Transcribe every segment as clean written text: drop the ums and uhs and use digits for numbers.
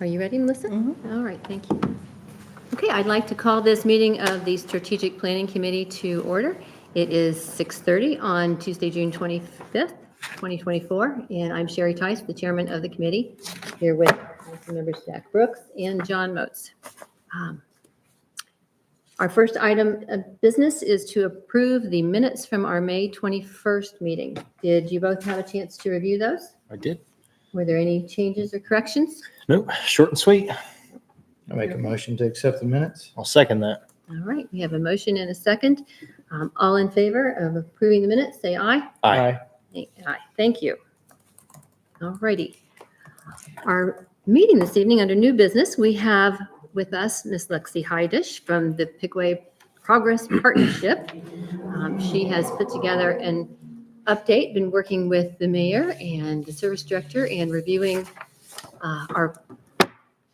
Are you ready, Melissa? Mhm. All right, thank you. Okay, I'd like to call this meeting of the Strategic Planning Committee to order. It is 6:30 on Tuesday, June 25th, 2024, and I'm Sherry Tice, the chairman of the committee, here with council members Jack Brooks and John Moats. Our first item of business is to approve the minutes from our May 21st meeting. Did you both have a chance to review those? I did. Were there any changes or corrections? Nope, short and sweet. I make a motion to accept the minutes. I'll second that. All right, we have a motion and a second. All in favor of approving the minutes, say aye. Aye. Aye, thank you. All righty. Our meeting this evening under new business, we have with us Ms. Lexi Heidish from the Pickway Progress Partnership. She has put together an update, been working with the mayor and the service director and reviewing our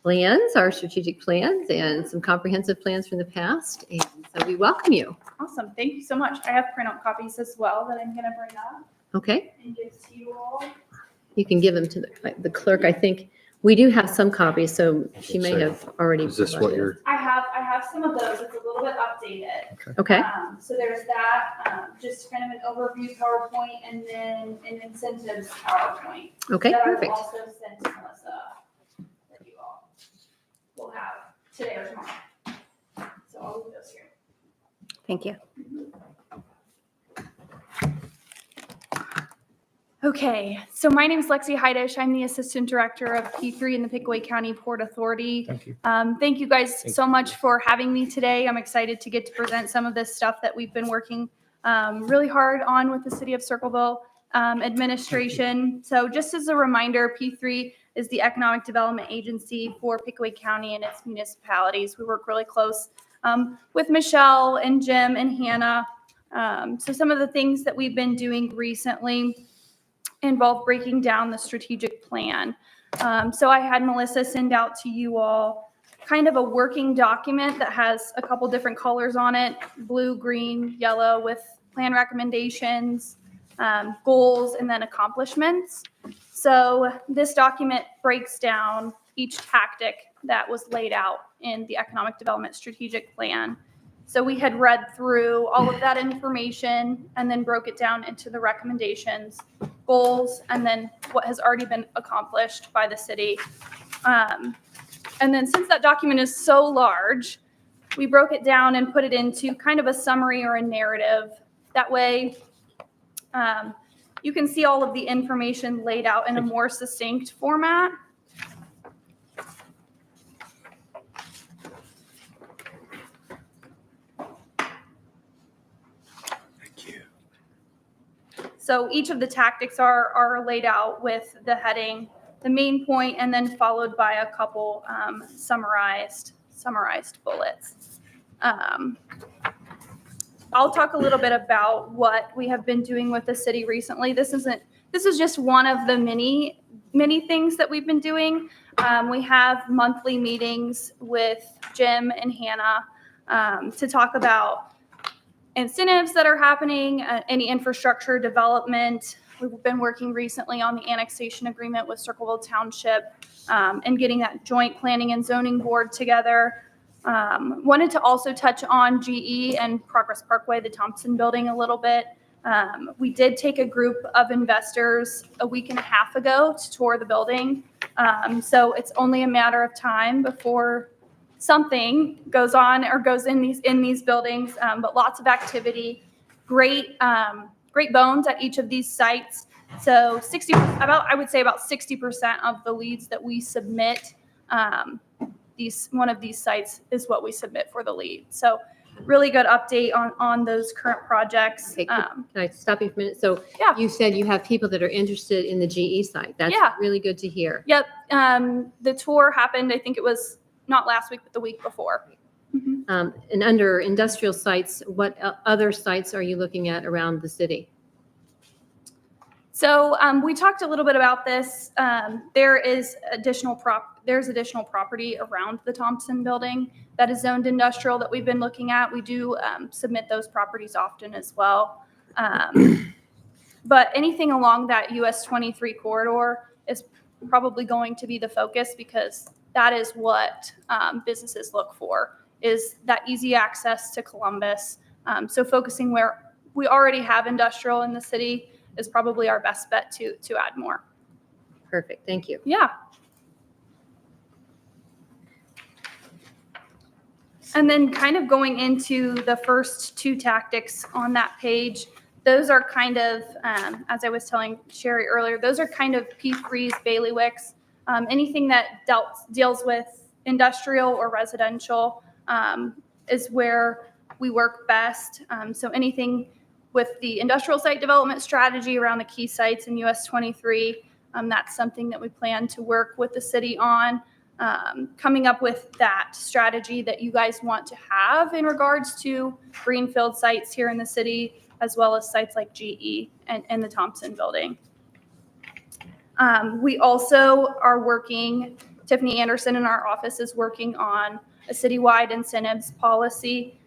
plans, our strategic plans, and some comprehensive plans from the past. And so we welcome you. Awesome. Thank you so much. I have printout copies as well that I'm going to bring up Okay, and give to you all. you can give them to the clerk. I think we do have some copies, so she may have already. Is this what provided you're, I have some of those. It's a little bit updated. Okay, So there's that, just kind of an overview PowerPoint and then an incentives PowerPoint. okay, that perfect. I will also send to Melissa that you all will have today or tomorrow. So I'll leave those here. Thank you. Okay, so my name is Lexi Heidish. I'm the Assistant Director of P3 in the Pickaway County Port Authority. Thank you. Thank you guys so much for having me today. I'm excited to get to present some of this stuff that we've been working really hard on with the City of Circleville administration. So just as a reminder, P3 is the economic development agency for Pickaway County and its municipalities. We work really close with Michelle and Jim and Hannah. So some of the things that we've been doing recently involve breaking down the strategic plan. So I had Melissa send out to you all kind of a working document that has a couple different colors on it, blue, green, yellow, with plan recommendations, goals, and then accomplishments. So this document breaks down each tactic that was laid out in the economic development strategic plan. So we had read through all of that information and then broke it down into the recommendations, goals, and then what has already been accomplished by the city. And then since that document is so large, we broke it down and put it into kind of a summary or a narrative. That way, you can see all of the information laid out in a more succinct format. So each of the tactics are laid out with the heading, the main point, and then followed by a couple summarized bullets. I'll talk a little bit about what we have been doing with the city recently. This is just one of the many things that we've been doing. We have monthly meetings with Jim and Hannah to talk about incentives that are happening, any infrastructure development. We've been working recently on the annexation agreement with Circleville Township and getting that joint planning and zoning board together. Wanted to also touch on GE and Progress Parkway, the Thompson building, a little bit. We did take a group of investors a week and a half ago to tour the building. So it's only a matter of time before something goes on or goes in these buildings, but lots of activity, great bones at each of these sites. So I would say about 60% of the leads that we submit, one of these sites is what we submit for the lead. So really good update on those current projects. Okay, can I stop you for a minute? So Yeah. you said you have people that are interested in the GE site. That's Yeah. really good to hear. Yep. The tour happened, I think it was not last week, but the week before. Mhm. And under industrial sites, what other sites are you looking at around the city? So we talked a little bit about this. There's additional property around the Thompson building that is zoned industrial that we've been looking at. We do submit those properties often as well. But anything along that US 23 corridor is probably going to be the focus because that is what businesses look for, is that easy access to Columbus. So focusing where we already have industrial in the city is probably our best bet to add more. Perfect. Thank you. Yeah. And then kind of going into the first two tactics on that page, those are kind of, as I was telling Sherry earlier, those are kind of P3's bailiwicks. Anything that deals with industrial or residential is where we work best. So anything with the industrial site development strategy around the key sites in US 23, that's something that we plan to work with the city on. Coming up with that strategy that you guys want to have in regards to greenfield sites here in the city, as well as sites like GE and the Thompson building. We also are working, Tiffany Anderson in our office is working on a citywide incentives policy.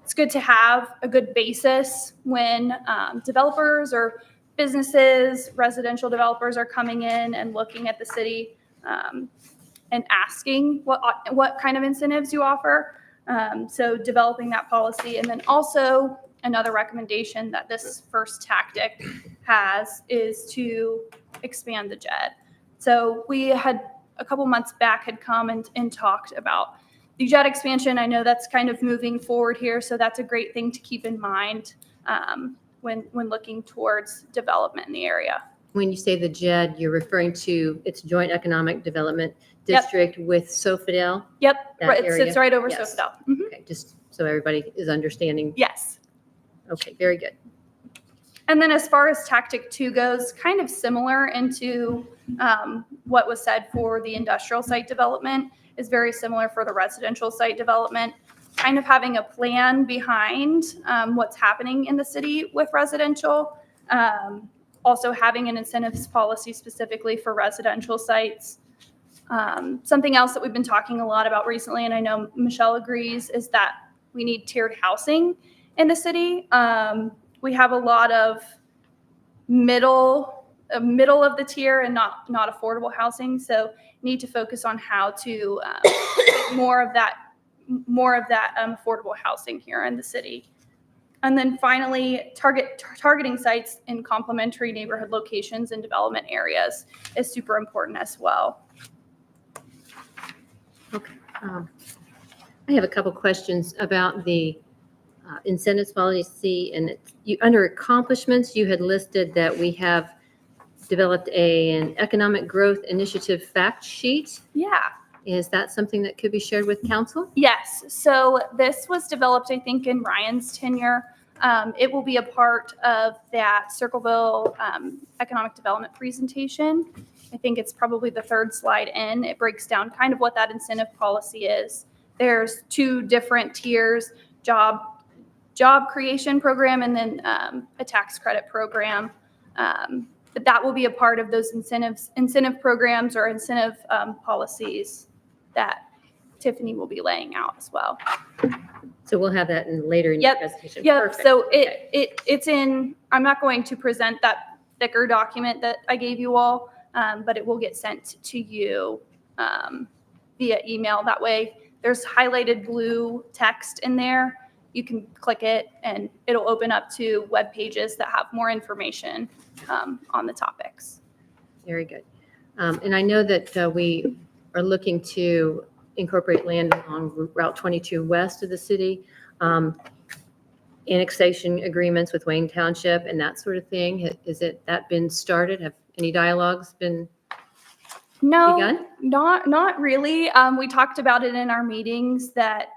It's good to have a good basis when developers or businesses, residential developers are coming in and looking at the city and asking what kind of incentives you offer. So developing that policy. And then also another recommendation that this first tactic has is to expand the JED. So we had a couple months back had come and talked about the JED expansion. I know that's kind of moving forward here. So that's a great thing to keep in mind when looking towards development in the area. When you say the JED, you're referring to its Joint Economic Development District with Sofidel? Yep, That right, it area? sits right over Yes. Sofidel. Mhm. Okay, just so everybody is understanding. Yes. Okay, very good. And then as far as tactic 2 goes, kind of similar into what was said for the industrial site development is very similar for the residential site development. Kind of having a plan behind what's happening in the city with residential. Also having an incentives policy specifically for residential sites. Something else that we've been talking a lot about recently, and I know Michelle agrees, is that we need tiered housing in the city. We have a lot of middle of the tier and not affordable housing, so need to focus on how to get more of that affordable housing here in the city. And then finally, targeting sites in complementary neighborhood locations and development areas is super important as well. Okay. I have a couple questions about the incentives policy, and under accomplishments, you had listed that we have developed an economic growth initiative fact sheet. Yeah. Is that something that could be shared with council? Yes. So this was developed, I think, in Ryan's tenure. It will be a part of that Circleville economic development presentation. I think it's probably the third slide in. It breaks down kind of what that incentive policy is. There's 2 different tiers, job creation program and then a tax credit program. But that will be a part of those incentive programs or incentive policies that Tiffany will be laying out as well. So we'll have that later in your presentation. Yep. Perfect. So Okay. it's in, I'm not going to present that thicker document that I gave you all, but it will get sent to you via email. That way there's highlighted blue text in there. You can click it and it'll open up to web pages that have more information on the topics. Very good. And I know that we are looking to incorporate land along Route 22 west of the city, annexation agreements with Wayne Township and that sort of thing. Is that been started? Have any dialogues been No, begun? not really. We talked about it in our meetings that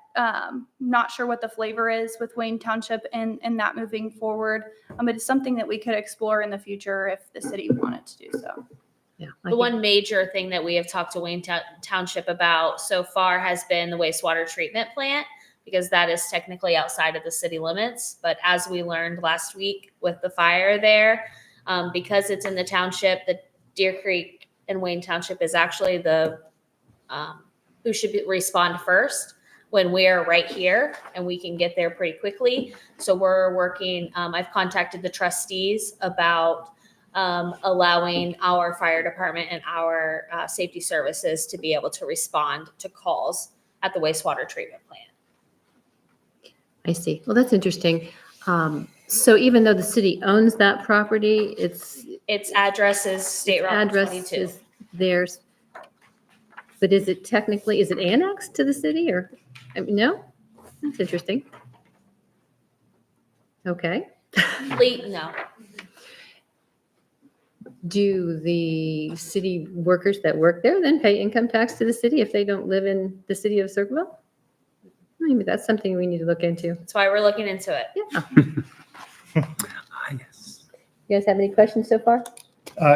not sure what the flavor is with Wayne Township and that moving forward. But it's something that we could explore in the future if the city wanted to do so. Yeah. The one major thing that we have talked to Wayne Township about so far has been the wastewater treatment plant, because that is technically outside of the city limits. But as we learned last week with the fire there, because it's in the township, the Deer Creek and Wayne Township is actually the who should respond first when we're right here and we can get there pretty quickly. So we're working, I've contacted the trustees about allowing our fire department and our safety services to be able to respond to calls at the wastewater treatment plant. I see. Well, that's interesting. So even though the city owns that property, its Its address is State Route address 22. is theirs. But is it technically, is it annexed to the city or, I mean, no? That's interesting. Okay. No. Do the city workers that work there then pay income tax to the city if they don't live in the city of Circleville? Maybe that's something we need to look into. That's why we're looking into it. Yeah. Yes. You guys have any questions so far?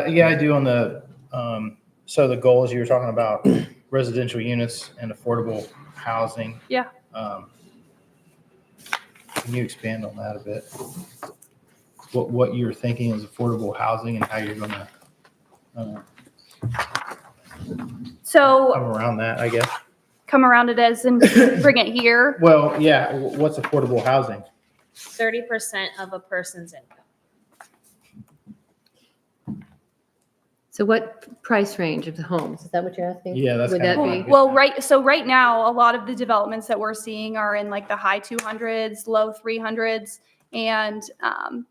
Yeah, I do on the, so the goals you were talking about, residential units and affordable housing. Yeah. Can you expand on that a bit? What you're thinking is affordable housing and how you're gonna So come around that, I guess? come around it as and bring it here. Well, yeah, what's affordable housing? 30% of a person's income. So what price range of the homes? Is that what you're asking? Yeah, that's Would kinda that what be? I'm Well, right now, a lot of the developments that we're seeing are in like the high 200s, low 300s, and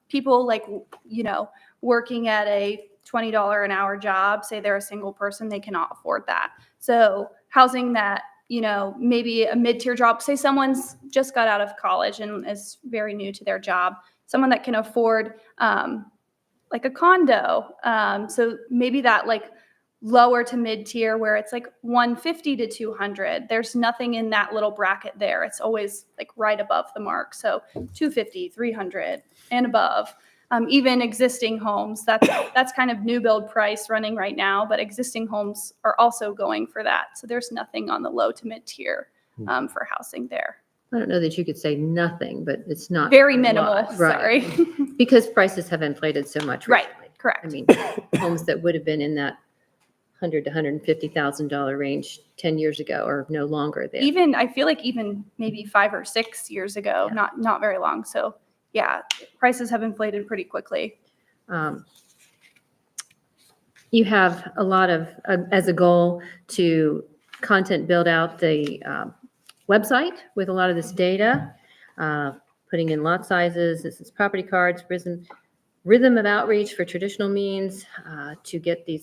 people like, you know, working at a $20 an hour job, say they're a single person, they cannot afford that. So housing that, you know, maybe a mid-tier job, say someone's just got out of college and is very new to their job, someone that can afford like a condo. So maybe that like lower to mid tier where it's like 150 to 200. There's nothing in that little bracket there. It's always like right above the mark. So 250, 300 and above. Even existing homes, that's kind of new build price running right now, but existing homes are also going for that. So there's nothing on the low to mid tier for housing there. I don't know that you could say nothing, but it's not. Very a minimal, lot, right. sorry. Because prices have inflated so much Right. recently. Correct. I mean, homes that would have been in that $100,000 to $150,000 range 10 years ago are no longer there. Even I feel like even maybe 5 or 6 years ago, Yeah. not very long. So yeah, prices have inflated pretty quickly. You have a lot of, as a goal to content build out the website with a lot of this data, putting in lot sizes, this is property cards, rhythm of outreach for traditional means to get the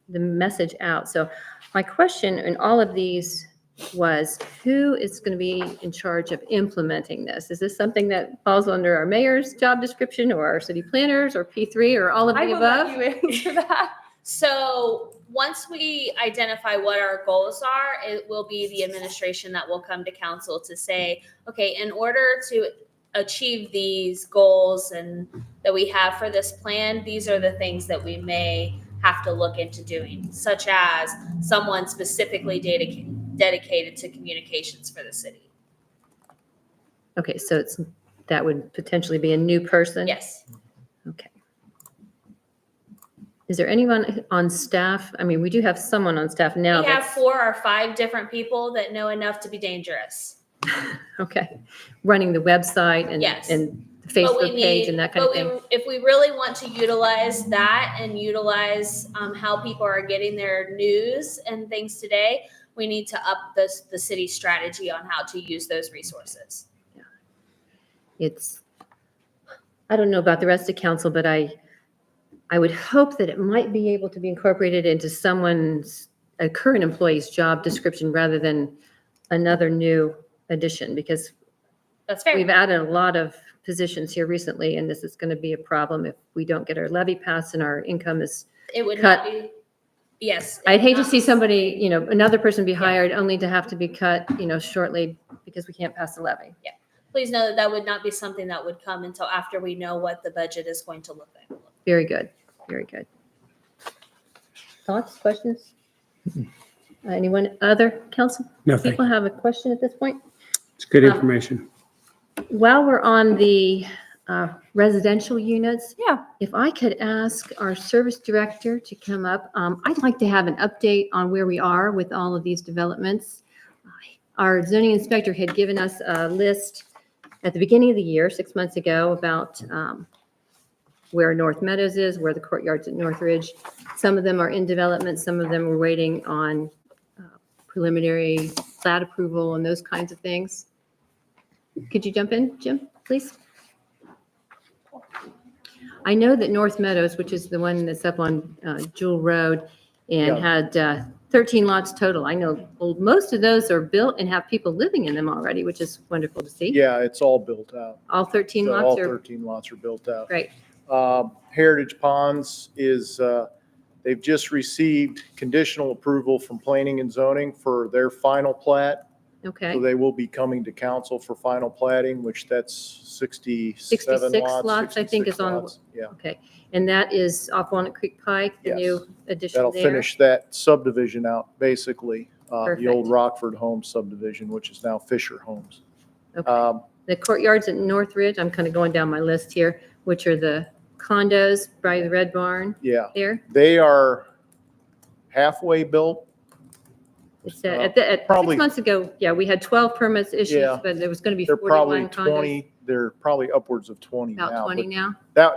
message out. So my question in all of these was, who is going to be in charge of implementing this? Is this something that falls under our mayor's job description or our city planners or P3 or all of I the will let above? you answer that. So once we identify what our goals are, it will be the administration that will come to council to say, okay, in order to achieve these goals and that we have for this plan, these are the things that we may have to look into doing, such as someone specifically dedicated to communications for the city. Okay, so that would potentially be a new person? Yes. Okay. Is there anyone on staff? I mean, we do have someone on staff now. We have that's- 4 or 5 different people that know enough to be dangerous. Okay, running the website and, Yes. and the Facebook page and that kind of thing? If we really want to utilize that and utilize how people are getting their news and things today, we need to up the city strategy on how to use those resources. I don't know about the rest of council, but I would hope that it might be able to be incorporated into a current employee's job description rather than another new addition, because That's fair. we've added a lot of positions here recently, and this is going to be a problem if we don't get our levy passed and our income is, It would cut. not be, yes. I'd hate to see somebody, another person be hired only to have to be cut, shortly because we can't pass the levy. Please know that that would not be something that would come until after we know what the budget is going to look like. Very good, very good. Thoughts, questions? Anyone, other council No, thank people you. have a question at this point? It's good information. While we're on the residential units, Yeah. if I could ask our service director to come up, I'd like to have an update on where we are with all of these developments. Our zoning inspector had given us a list at the beginning of the year, 6 months ago, about where North Meadows is, where the courtyards at Northridge. Some of them are in development, some of them are waiting on preliminary plat approval and those kinds of things. Could you jump in, Jim, please? I know that North Meadows, which is the one that's up on Jewel Road and had 13 lots total. I know most of those are built and have people living in them already, which is wonderful to see. Yeah, it's all built out. All 13 So all lots are 13 lots are built out. great. Heritage Ponds is, they've just received conditional approval from planning and zoning for their final plat. Okay. So they will be coming to council for final platting, which that's 67 66 lots. lots, I think, 66 is on- lots. Yeah, Okay. And that is off Walnut Creek Pike, the Yes. new addition that'll there? finish that subdivision out, basically. The old Perfect. Rockford Homes subdivision, which is now Fisher Homes. Okay. The courtyards at Northridge, I'm kind of going down my list here, which are the condos by the Red Barn Yeah, there. they are halfway built. It's at 6 Probably- months ago, yeah, we had 12 permits issued, Yeah. but there was going to be They're probably 41 condos. 20, they're probably upwards of 20 now. About 20 but now.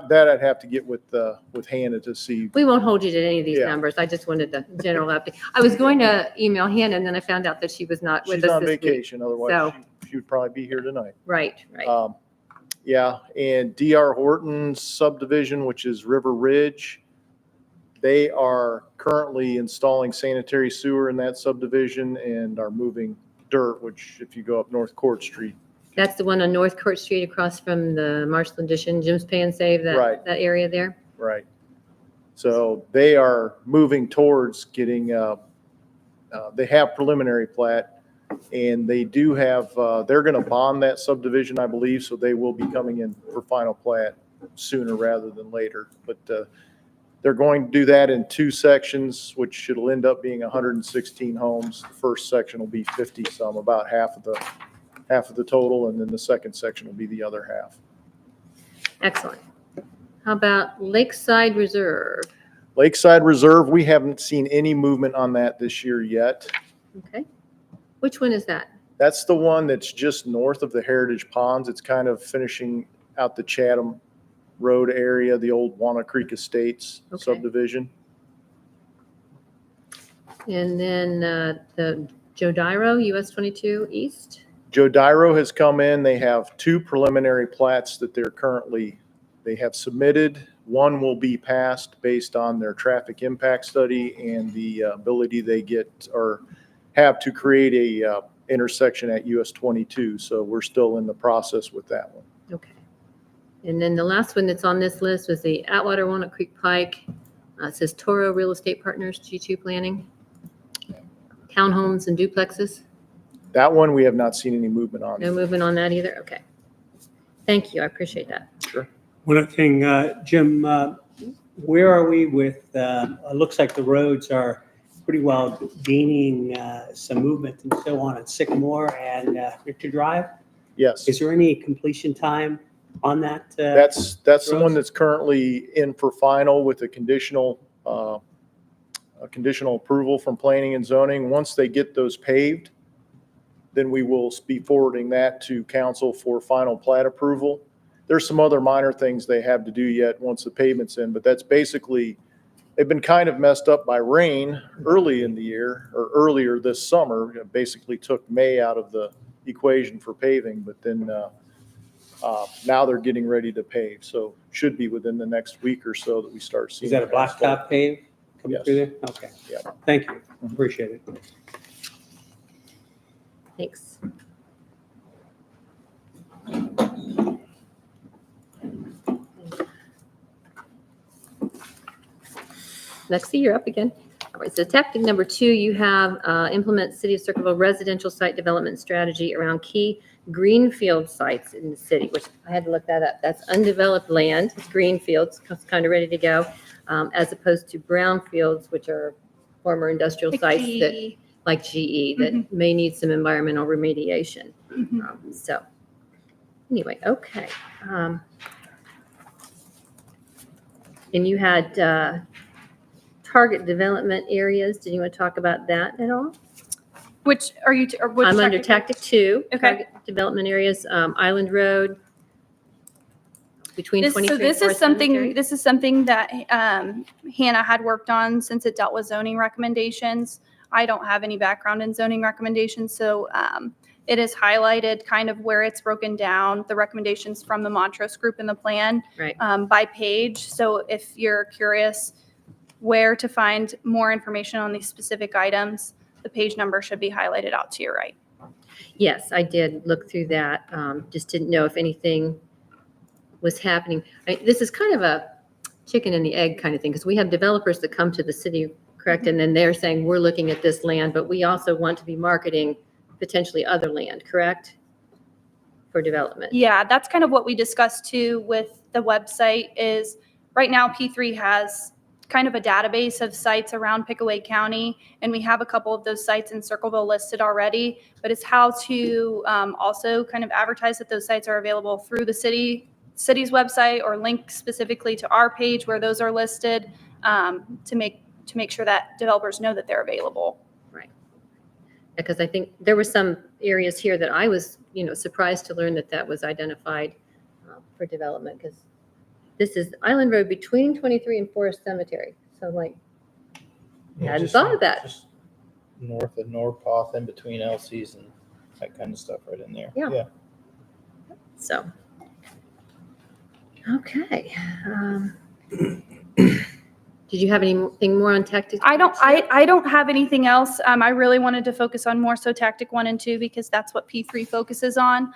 That I'd have to get with Hannah to see. We won't hold you to any of these Yeah. numbers. I just wanted the general update. I was going to email Hannah, and then I found out that she was not with She's us on this week. vacation, otherwise So- she would probably be here tonight. Right. Yeah, and DR Horton's subdivision, which is River Ridge, they are currently installing sanitary sewer in that subdivision and are moving dirt, which if you go up North Court Street, That's the one on North Court Street across from the Marshall Addition, Jim's Pay and Save, Right. that area there. right? So they are moving towards getting, they have preliminary plat, and they do have, they're gonna bond that subdivision, I believe, so they will be coming in for final plat sooner rather than later. But they're going to do that in 2 sections, which it'll end up being 116 homes. The first section will be 50 some, about half of the total, and then the second section will be the other half. Excellent. How about Lakeside Reserve? Lakeside Reserve, we haven't seen any movement on that this year yet. Okay. Which one is that? That's the one that's just north of the Heritage Ponds. It's kind of finishing out the Chatham Road area, the old Walnut Creek Estates Okay. subdivision. And then the Jodiro, US 22 East? Jodiro has come in. They have 2 preliminary plats that they have submitted. One will be passed based on their traffic impact study and the ability they get or have to create a intersection at US 22. So we're still in the process with that one. Okay. And then the last one that's on this list was the Atwater Walnut Creek Pike. It says Toro Real Estate Partners, G2 Planning. Townhomes and duplexes. That one, we have not seen any movement on. No movement on that either? Okay. Thank you. I appreciate that. Sure. One other thing, Jim, where are we with, it looks like the roads are pretty well gaining some movement and so on at Sycamore and Victor Drive. Yes. Is there any completion time on that? That's the one roads? that's currently in for final with a conditional approval from planning and zoning. Once they get those paved, then we will be forwarding that to council for final plat approval. There's some other minor things they have to do yet once the pavement's in, but that's basically, they've been kind of messed up by rain early in the year or earlier this summer. It basically took May out of the equation for paving, but then now they're getting ready to pave. So should be within the next week or so that we start seeing. Is that a blacktop pave coming Yes. through there? Okay. Yeah. Thank you. Appreciate it. Thanks. Lexi, you're up again. All right, so tactic number 2, you have implement City of Circleville residential site development strategy around key greenfield sites in the city, which I had to look that up. That's undeveloped land, it's greenfields, kind of ready to go, as opposed to brownfields, which are former industrial Like sites that, GE. like GE, that may need some environmental remediation. Mhm. So, anyway, okay. And you had target development areas. Did you want to talk about that at all? Which are you, or which? I'm under tactic? tactic 2. Okay. Target development areas, Island Road. between This, 23 so and this Forest is something, Cemetery? this is something that Hannah had worked on since it dealt with zoning recommendations. I don't have any background in zoning recommendations, so it is highlighted kind of where it's broken down, the recommendations from the Montrose Group in the plan Right. by page. So if you're curious where to find more information on these specific items, the page number should be highlighted out to your right. Yes, I did look through that. Just didn't know if anything was happening. This is kind of a chicken and the egg kind of thing, because we have developers that come to the city, correct? And then they're saying, we're looking at this land, but we also want to be marketing potentially other land, correct? For development. Yeah, that's kind of what we discussed too with the website is right now P3 has kind of a database of sites around Pickaway County, and we have a couple of those sites in Circleville listed already, but it's how to also kind of advertise that those sites are available through the city's website or link specifically to our page where those are listed to make sure that developers know that they're available. Because I think there were some areas here that I was, surprised to learn that was identified for development, because this is Island Road between 23 and Forest Cemetery. So like, Yeah, hadn't just- thought of that. just North of Norpoth, in between LC's and that kind of stuff right in there. Yeah. So, okay. Did you have anything more on tactics? I don't have anything else. I really wanted to focus on more so tactic 1 and 2 because that's what P3 focuses on.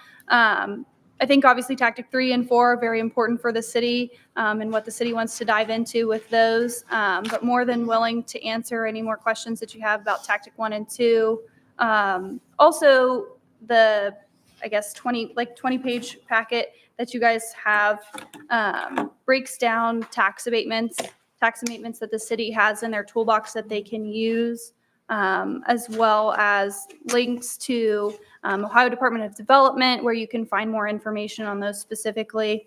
I think obviously tactic 3 and 4 are very important for the city and what the city wants to dive into with those. But more than willing to answer any more questions that you have about tactic 1 and 2. Also, the 20-page packet that you guys have breaks down tax abatements that the city has in their toolbox that they can use, as well as links to Ohio Department of Development, where you can find more information on those specifically.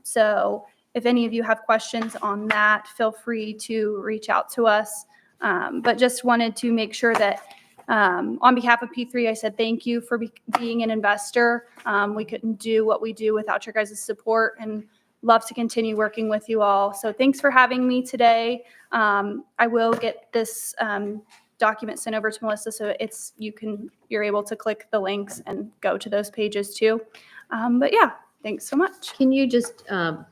So if any of you have questions on that, feel free to reach out to us. But just wanted to make sure that on behalf of P3, I said thank you for being an investor. We couldn't do what we do without your guys' support, and love to continue working with you all. So thanks for having me today. I will get this document sent over to Melissa so you're able to click the links and go to those pages too. But yeah, thanks so much. Can you just tell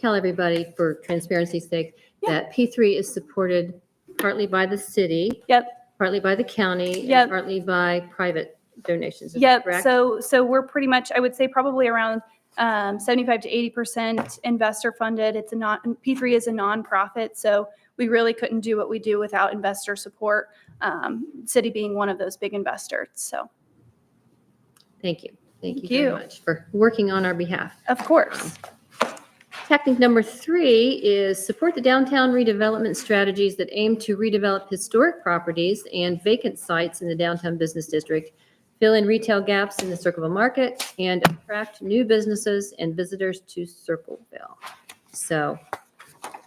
everybody, for transparency's sake, that P3 is supported partly by the city? Yep. Partly by the county? Yep. And partly by private donations, is that Yep. correct? So we're pretty much, I would say probably around 75 to 80% investor funded. P3 is a nonprofit, so we really couldn't do what we do without investor support. City being one of those big investors. So Thank you. Thank you Thank very you. much for working on our behalf. of course. Tactic number 3 is support the downtown redevelopment strategies that aim to redevelop historic properties and vacant sites in the downtown business district, fill in retail gaps in the Circleville market, and attract new businesses and visitors to Circleville. So,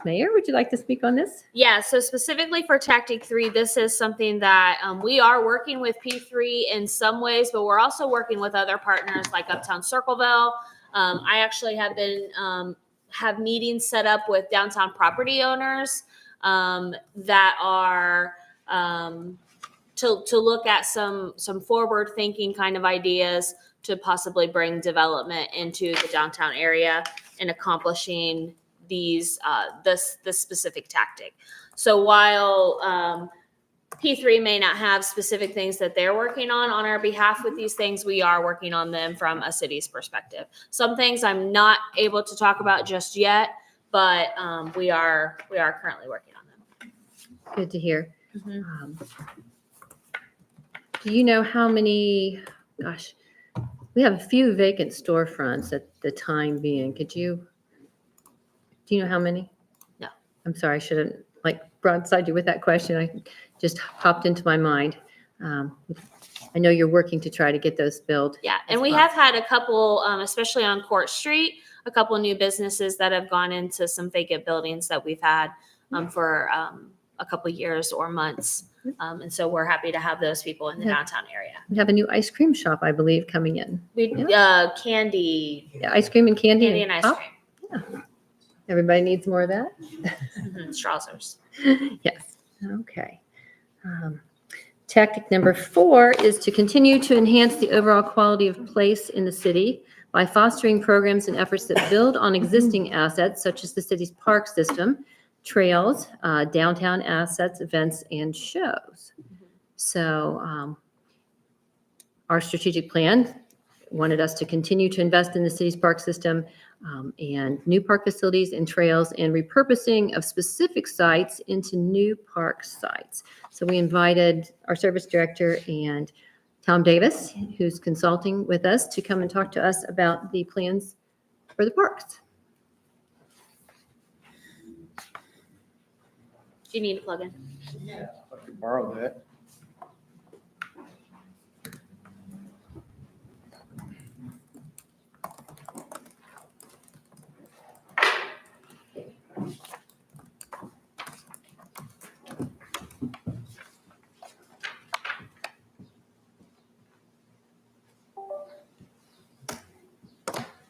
Mayor, would you like to speak on this? Yeah, so specifically for Tactic 3, this is something that we are working with P3 in some ways, but we're also working with other partners like Uptown Circleville. I actually have been have meetings set up with downtown property owners that are to look at some forward thinking kind of ideas to possibly bring development into the downtown area and accomplishing these this specific tactic. So while P3 may not have specific things that they're working on our behalf with these things, we are working on them from a city's perspective. Some things I'm not able to talk about just yet, but we are currently working on them. Good to hear. Do you know how many, gosh, we have a few vacant storefronts at the time being. Do you know how many? No. I'm sorry, I shouldn't broadside you with that question. I just popped into my mind. I know you're working to try to get those filled. Yeah, and as we well. have had a couple, especially on Court Street, a couple new businesses that have gone into some vacant buildings that we've had for a couple years or months. And so we're happy to have those people in the Yeah. downtown area. We have a new ice cream shop, I believe, coming in. We, candy, Yeah, ice cream and candy. candy and ice pop. cream. Everybody needs more of that? Strausers. Yes, okay. Tactic number 4 is to continue to enhance the overall quality of place in the city by fostering programs and efforts that build on existing assets such as the city's park system, trails, downtown assets, events, and shows. So our strategic plan wanted us to continue to invest in the city's park system and new park facilities and trails and repurposing of specific sites into new park sites. So we invited our service director and Tom Davis, who's consulting with us, to come and talk to us about the plans for the parks. Do you need to plug in? Yeah, I could borrow that.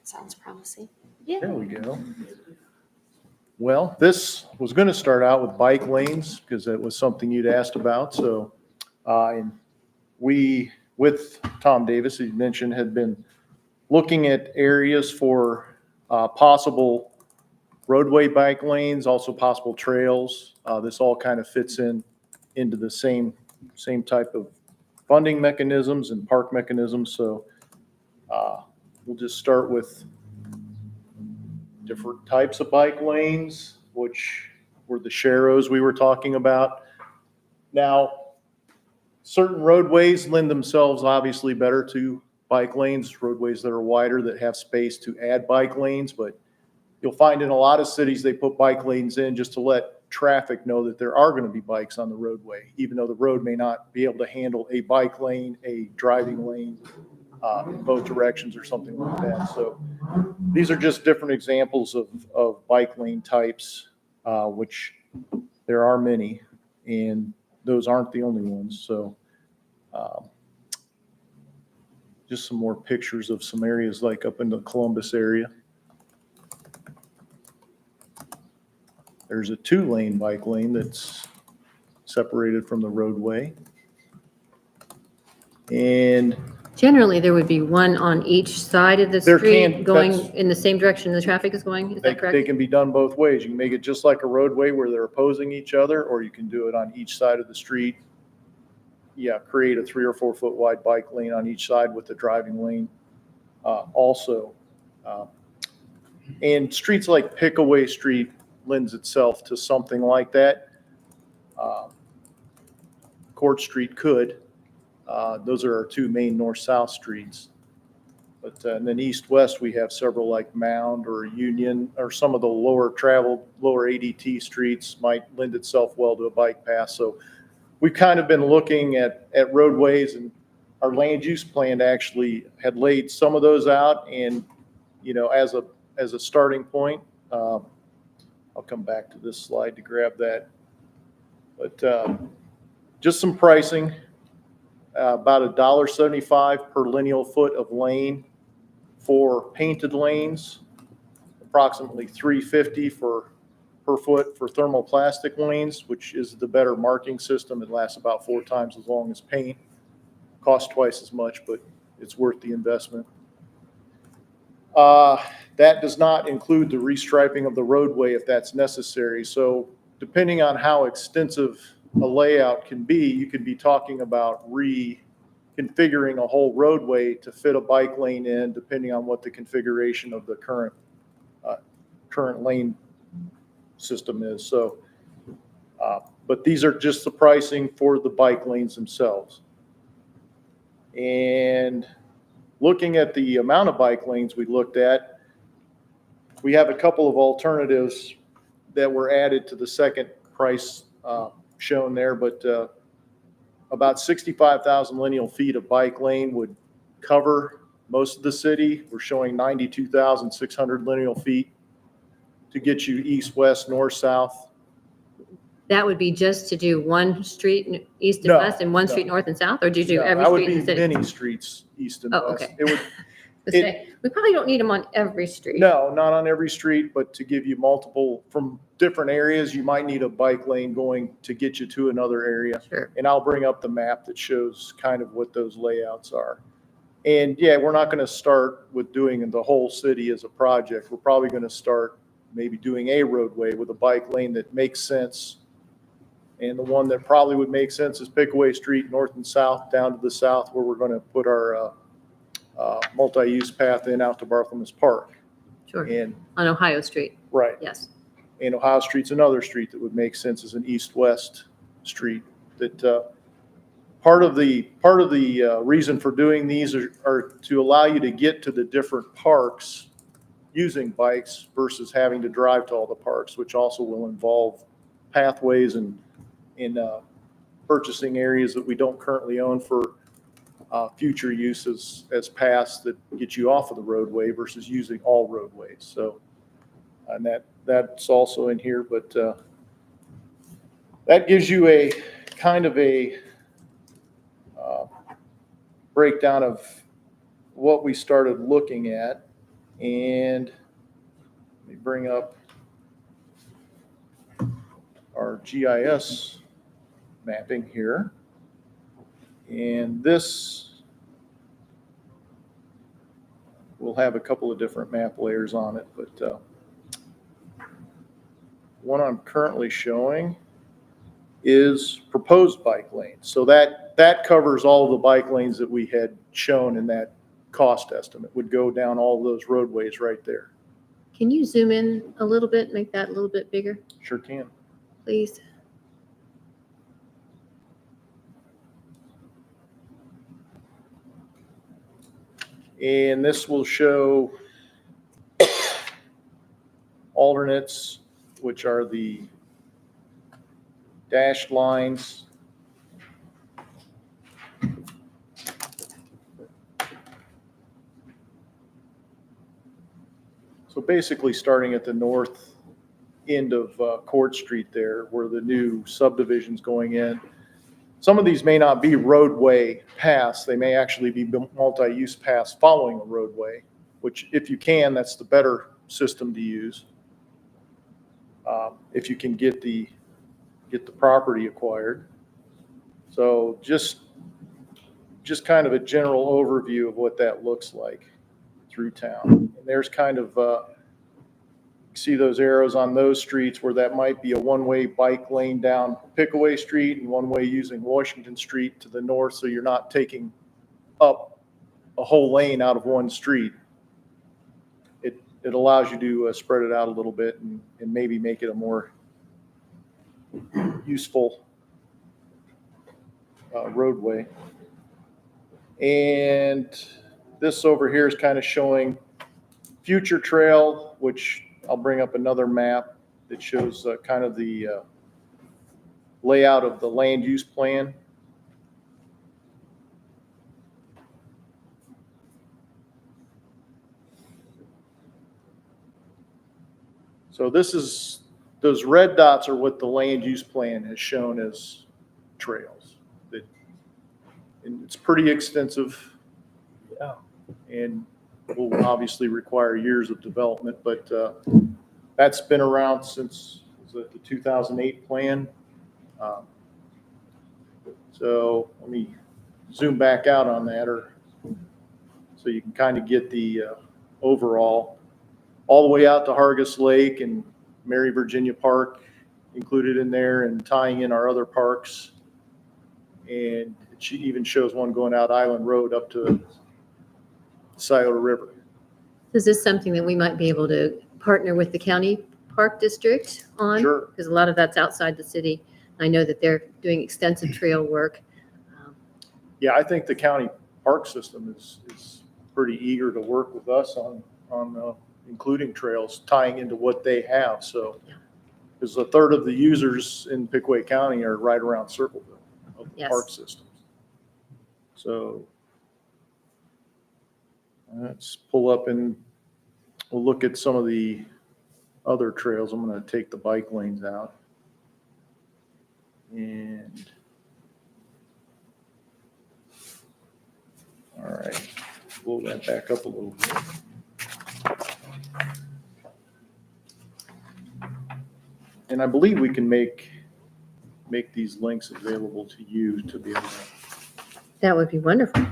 Sounds promising. There we go. Well, this was going to start out with bike lanes because that was something you'd asked about. So and we, with Tom Davis, as you mentioned, had been looking at areas for possible roadway bike lanes, also possible trails. This all kind of fits into the same type of funding mechanisms and park mechanisms. So we'll just start with different types of bike lanes, which were the sharrows we were talking about. Now, certain roadways lend themselves obviously better to bike lanes, roadways that are wider that have space to add bike lanes, but you'll find in a lot of cities, they put bike lanes in just to let traffic know that there are going to be bikes on the roadway, even though the road may not be able to handle a bike lane, a driving lane, in both directions or something like that. So these are just different examples of bike lane types, which there are many, and those aren't the only ones. So just some more pictures of some areas like up in the Columbus area. There's a 2-lane bike lane that's separated from the roadway. And Generally, there would be one on each side of the There street can- going that's- in the same direction the traffic is going. Is they that correct? can be done both ways. You can make it just like a roadway where they're opposing each other, or you can do it on each side of the street. Yeah, create a 3 or 4 foot wide bike lane on each side with the driving lane also. And streets like Pickaway Street lends itself to something like that. Court Street could. Those are our 2 main north-south streets. But and then east-west, we have several like Mound or Union, or some of the lower traveled, lower ADT streets might lend itself well to a bike path. So we've kind of been looking at roadways, and our land use plan actually had laid some of those out. And, you know, as a starting point, I'll come back to this slide to grab that. But just some pricing. About $1.75 per lineal foot of lane for painted lanes, approximately $3.50 per foot for thermoplastic lanes, which is the better marking system. It lasts about 4 times as long as paint. Costs twice as much, but it's worth the investment. That does not include the restriping of the roadway if that's necessary. So depending on how extensive a layout can be, you could be talking about reconfiguring a whole roadway to fit a bike lane in, depending on what the configuration of the current lane system is. So, but these are just the pricing for the bike lanes themselves. And looking at the amount of bike lanes we looked at, we have a couple of alternatives that were added to the second price shown there, but about 65,000 lineal feet of bike lane would cover most of the city. We're showing 92,600 lineal feet to get you east, west, north, south. that would be just to do one street east and No, west and one no. street north and south, or do you do No, every that would street in be the city? many streets east and Oh, west. okay. It would, To say, we probably don't need them on every street. no, not on every street, but to give you multiple, from different areas, you might need a bike lane going to get you to another area. Sure. And I'll bring up the map that shows kind of what those layouts are. And yeah, we're not going to start with doing the whole city as a project. We're probably going to start maybe doing a roadway with a bike lane that makes sense. And the one that probably would make sense is Pickaway Street, north and south, down to the south, where we're going to put our multi-use path in out to Barthelmess Park. Sure. And, On Ohio Street, right. yes. And Ohio Street's another street that would make sense as an east-west street. That part of the reason for doing these are to allow you to get to the different parks using bikes versus having to drive to all the parks, which also will involve pathways and in purchasing areas that we don't currently own for future uses as paths that get you off of the roadway versus using all roadways. So, and that's also in here, but that gives you a kind of a breakdown of what we started looking at. And let me bring up our GIS mapping here. And this will have a couple of different map layers on it, but one I'm currently showing is proposed bike lanes. So that covers all the bike lanes that we had shown in that cost estimate, would go down all those roadways right there. Can you zoom in a little bit, make that a little bit bigger, Sure can. please? And this will show alternates, which are the dashed lines. So basically, starting at the north end of Court Street there, where the new subdivision's going in. Some of these may not be roadway paths. They may actually be multi-use paths following a roadway, which if you can, that's the better system to use. If you can get the property acquired. So just kind of a general overview of what that looks like through town. And there's kind of, see those arrows on those streets where that might be a one-way bike lane down Pickaway Street and one-way using Washington Street to the north, so you're not taking up a whole lane out of one street. It allows you to spread it out a little bit and maybe make it a more useful roadway. And this over here is kind of showing future trail, which I'll bring up another map that shows kind of the layout of the land use plan. So those red dots are what the land use plan has shown as trails. And it's pretty extensive. Yeah. And will obviously require years of development, but that's been around since the 2008 plan. So let me zoom back out on that, so you can kind of get the overall, all the way out to Hargis Lake and Mary Virginia Park included in there, and tying in our other parks. And it even shows one going out Island Road up to Scioto River. Is this something that we might be able to partner with the county park district on? Sure. Because a lot of that's outside the city. I know that they're doing extensive trail work. Yeah, I think the county park system is pretty eager to work with us on including trails tying into what they have. So, because a third of the users in Pickaway County are right around Circleville of the Yes. park systems. So let's pull up and we'll look at some of the other trails. I'm going to take the bike lanes out. And all right, blow that back up a little bit. And I believe we can make these links available to you to be able to, That would be wonderful.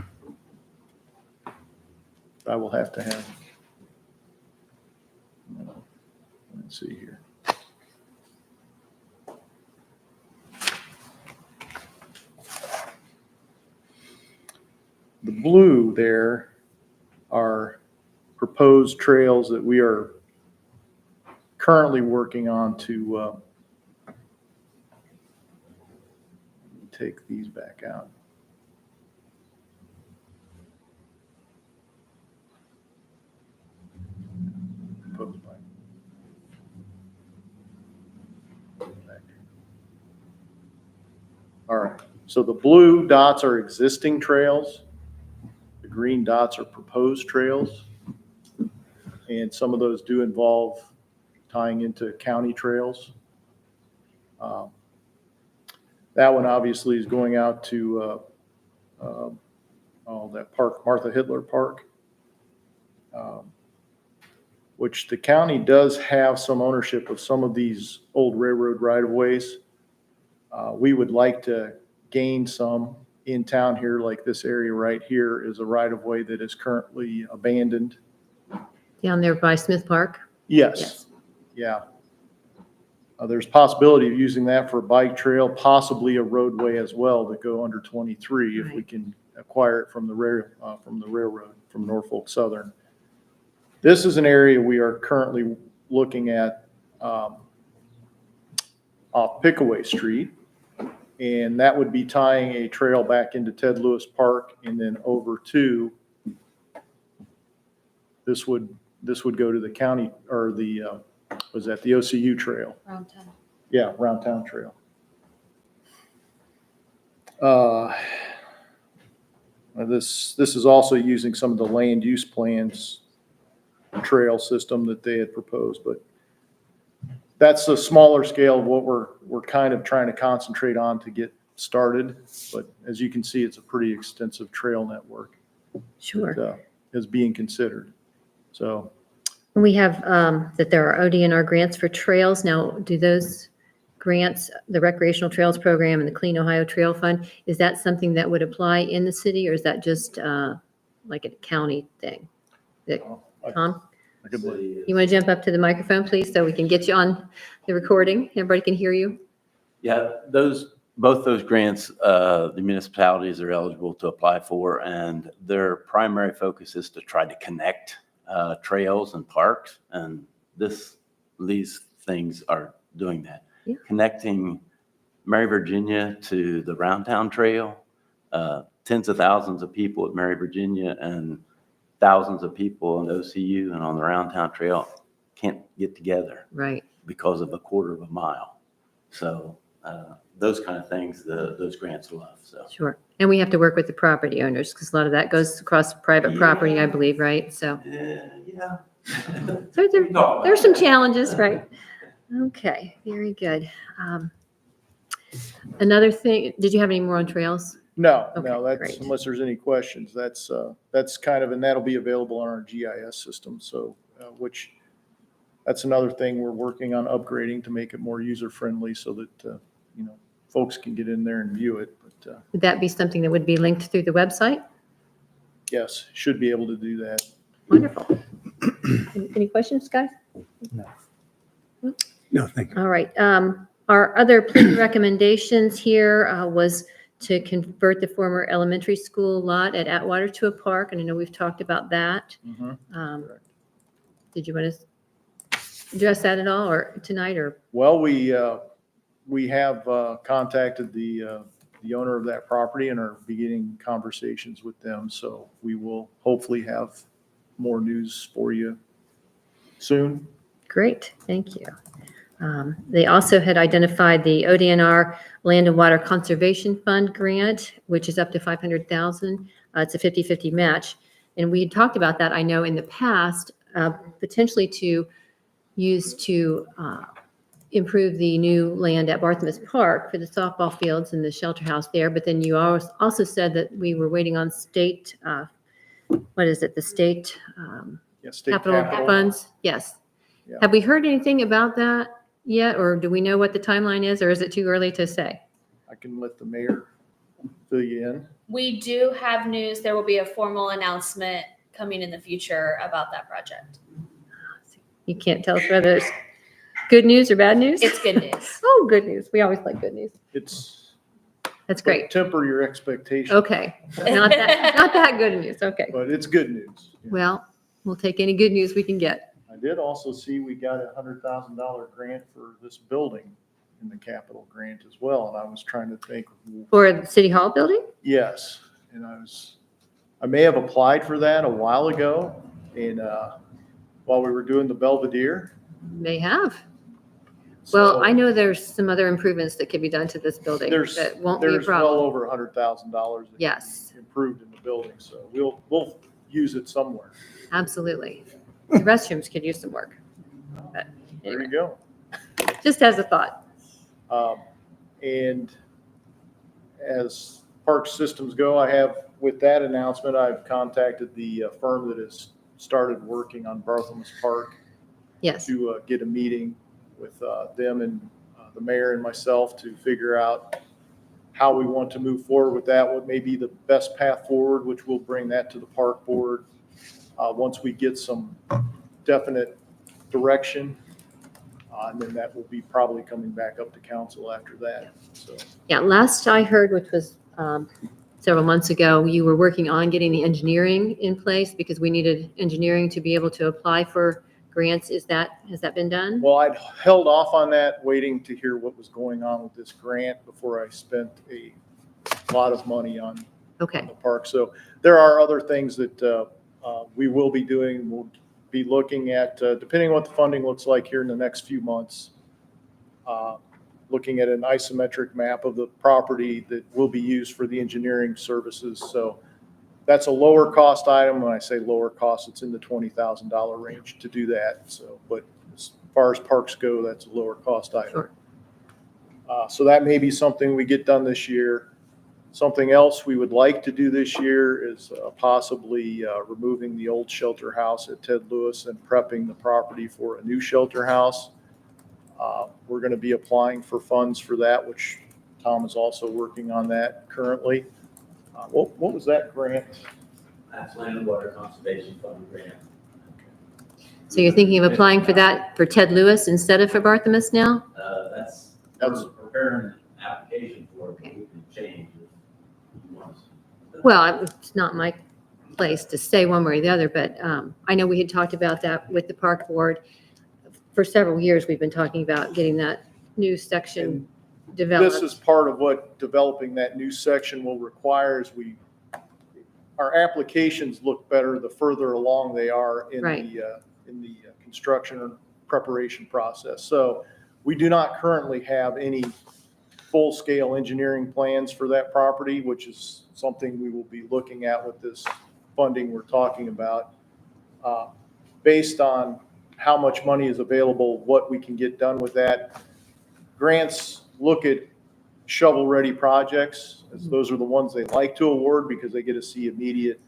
I will have to have. Let's see here. The blue there are proposed trails that we are currently working on to take these back out. Proposed by- All right, so the blue dots are existing trails. The green dots are proposed trails. And some of those do involve tying into county trails. That one obviously is going out to that park, Martha Hitler Park, which the county does have some ownership of some of these old railroad right-of-ways. We would like to gain some in town here, like this area right here is a right-of-way that is currently abandoned. Down there by Smith Park? Yes, yeah. There's possibility of using that for a bike trail, possibly a roadway as well to go under 23 if we Right. can acquire it from the railroad, from Norfolk Southern. This is an area we are currently looking at off Pickaway Street. And that would be tying a trail back into Ted Lewis Park and then over to, this would go to the county, or the, was that the OCU trail? Yeah, Round Town Trail. This is also using some of the land use plans trail system that they had proposed, but that's a smaller scale of what we're kind of trying to concentrate on to get started. But as you can see, it's a pretty extensive trail network Sure. that is being considered. So We have that there are ODNR grants for trails. Now, do those grants, the Recreational Trails Program and the Clean Ohio Trail Fund, is that something that would apply in the city, or is that just like a county thing? Tom, I could believe. you want to jump up to the microphone, please, so we can get you on the recording? Everybody can hear you? Yeah, both those grants, the municipalities are eligible to apply for, and their primary focus is to try to connect trails and parks, and these things are doing that. Yeah. Connecting Mary, Virginia to the Round Town Trail, tens of thousands of people at Mary, Virginia, and thousands of people in OCU and on the Round Town Trail can't get together Right. because of a quarter of a mile. So those kind of things, those grants love. So Sure. And we have to work with the property owners because a lot of that goes across private property, I believe, right? So yeah. so there's some challenges, right? Okay, very good. Another thing, did you have any more on trails? No, Okay, that's, great. unless there's any questions, that's kind of, and that'll be available on our GIS system. So, which, that's another thing we're working on upgrading to make it more user-friendly so that, folks can get in there and view it. But, Would that be something that would be linked through the website? yes, should be able to do that. Wonderful. Any questions, guys? No, thank you. All right. Our other plan recommendations here was to convert the former elementary school lot at Atwater to a park, and I know we've talked about that. Did you want to address that at all, or tonight, or? Well, we have contacted the owner of that property and are beginning conversations with them. So we will hopefully have more news for you soon. Great, thank you. They also had identified the ODNR Land and Water Conservation Fund grant, which is up to $500,000. It's a 50-50 match. And we had talked about that, I know, in the past, potentially to use to improve the new land at Barthelmess Park for the softball fields and the shelter house there. But then you also said that we were waiting on state, what is it, the state Yeah, state capital funds? Yes. Yeah. Have we heard anything about that yet, or do we know what the timeline is, or is it too early to say? I can let the mayor fill you in. We do have news. There will be a formal announcement coming in the future about that project. You can't tell us whether it's good news or bad news? It's good news. Oh, good news. We always like good news. It's That's great. Temper your expectations. Okay. Not that good news. Okay. But it's good news. Well, we'll take any good news we can get. I did also see we got $100,000 grant for this building in the capital grant as well. And I was trying to think, For the City Hall building? yes. And I may have applied for that a while ago and while we were doing the Belvedere. They have. Well, So I know there's some other improvements that could be done to this building there's that won't be a well problem. over $100,000. that Yes, improved in the building. So we'll use it somewhere. absolutely. The restrooms could use some work. But There anyway, you go. just as a thought. And as park systems go, I have, with that announcement, I've contacted the firm that has started working on Barthelmess Park Yes. to get a meeting with them and the mayor and myself to figure out how we want to move forward with that, what may be the best path forward, which we'll bring that to the park board once we get some definite direction. And then that will be probably coming back up to council after that. So Yeah, last I heard, which was several months ago, you were working on getting the engineering in place because we needed engineering to be able to apply for grants. Has that been done? well, I'd held off on that, waiting to hear what was going on with this grant before I spent a lot of money on Okay, the park. So there are other things that we will be doing. We'll be looking at, depending on what the funding looks like here in the next few months, looking at an isometric map of the property that will be used for the engineering services. So that's a lower cost item. When I say lower cost, it's in the $20,000 range to do that. So, but as far as parks go, that's a lower cost item. Sure. So that may be something we get done this year. Something else we would like to do this year is possibly removing the old shelter house at Ted Lewis and prepping the property for a new shelter house. We're going to be applying for funds for that, which Tom is also working on that currently. What was that grant? That's Land and Water Conservation Fund grant. so you're thinking of applying for that for Ted Lewis instead of for Barthelmess now? That's, That's- we're preparing an application for it, but we can change if you want. Well, it's not my place to say one way or the other, but I know we had talked about that with the park board. For several years, we've been talking about getting that new section developed. This is part of what developing that new section will require is our applications look better the further along they are in Right. the construction or preparation process. So we do not currently have any full-scale engineering plans for that property, which is something we will be looking at with this funding we're talking about. Based on how much money is available, what we can get done with that. Grants look at shovel-ready projects, as those are the ones they like to award because they get to see immediate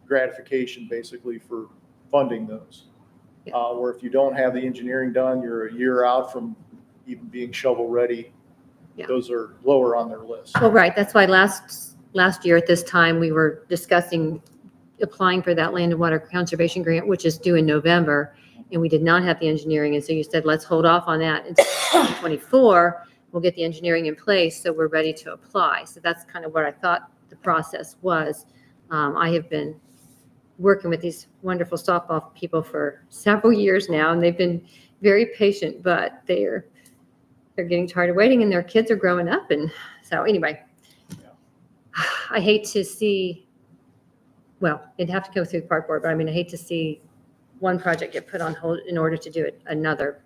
gratification basically for funding those. Where if you don't have the engineering done, you're a year out from even being shovel-ready. Yeah. Those are lower on their list. Well, right, that's why last year at this time, we were discussing applying for that land and water conservation grant, which is due in November, and we did not have the engineering, and so you said, let's hold off on that until 2024. We'll get the engineering in place, so we're ready to apply. So that's kind of what I thought the process was. I have been working with these wonderful softball people for several years now, and they've been very patient, but they're getting tired of waiting, and their kids are growing up, and so anyway, I hate to see, well, it'd have to go through the park board, but I mean, I hate to see one project get put on hold in order to do another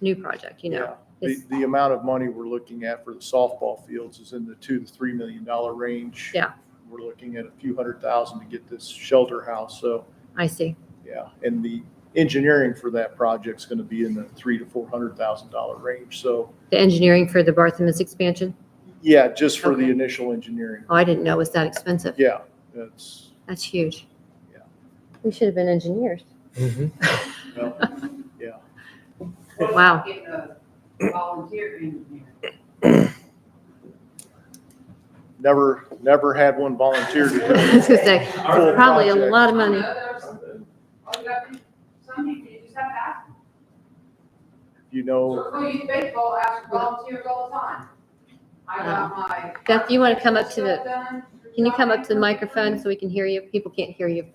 new project, you know? Yeah. The amount of money we're looking at for the softball fields is in the $2 to $3 million range. Yeah. We're looking at a few $100,000 to get this shelter house. So, I see. yeah. And engineering for that project's going to be in the $300,000 to $400,000 range. So The engineering for the Barthelmess expansion? yeah, just for the Okay. initial engineering. Oh, I didn't know it was that expensive. Yeah, that's, That's huge. Yeah. We should have been engineers. well, yeah. Wow. Volunteer engineer. Never had one volunteer to do I was gonna say, Full probably a project. lot of money. Some people, you just have to ask. You know, Circle Youth Baseball asks for volunteers all the time. I got my. Beth, do you want to come up to the, Stuff done. can you come up to the microphone so we can hear you? People can't hear you.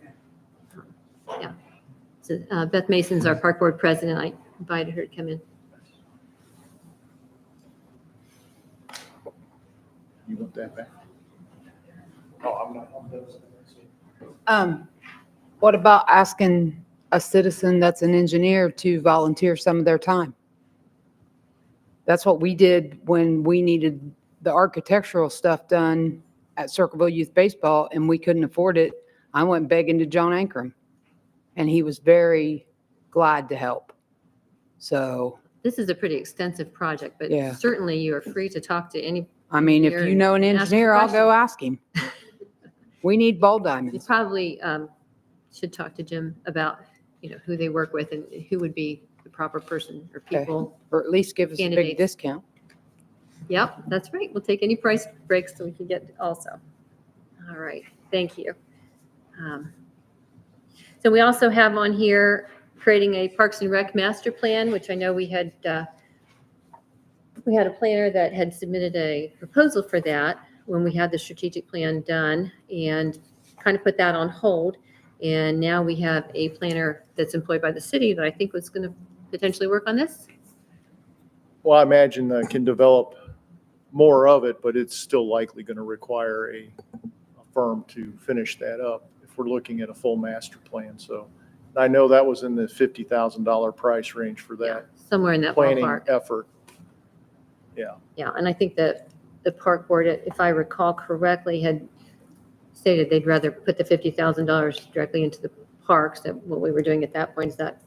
Yeah. So Beth Mason's our park board president. I invited her to come in. you want that back? Oh, I'm not. What about asking a citizen that's an engineer to volunteer some of their time? That's what we did when we needed the architectural stuff done at Circleville Youth Baseball, and we couldn't afford it. I went begging to John Ankrum, and he was very glad to help. So, This is a pretty extensive project, but Yeah. certainly you are free to talk to any, I mean, if Engineer you know an and ask engineer, I'll go questions. ask him. We need ball you diamonds. probably should talk to Jim about, who they work with and who would be the proper person or Okay. people. Or at least give us a big Candidates. discount. Yep, that's right. We'll take any price breaks that we can get also. All right, thank you. So we also have on here creating a Parks and Rec master plan, which I know we had a planner that had submitted a proposal for that when we had the strategic plan done and kind of put that on hold. And now we have a planner that's employed by the city that I think was going to potentially work on this. Well, I imagine can develop more of it, but it's still likely going to require a firm to finish that up if we're looking at a full master plan. So I know that was in the $50,000 price range for that Somewhere in that planning ballpark. effort. Yeah, and I think that the park board, if I recall correctly, had stated they'd rather put the $50,000 directly into the parks than what we were doing at that point. Is that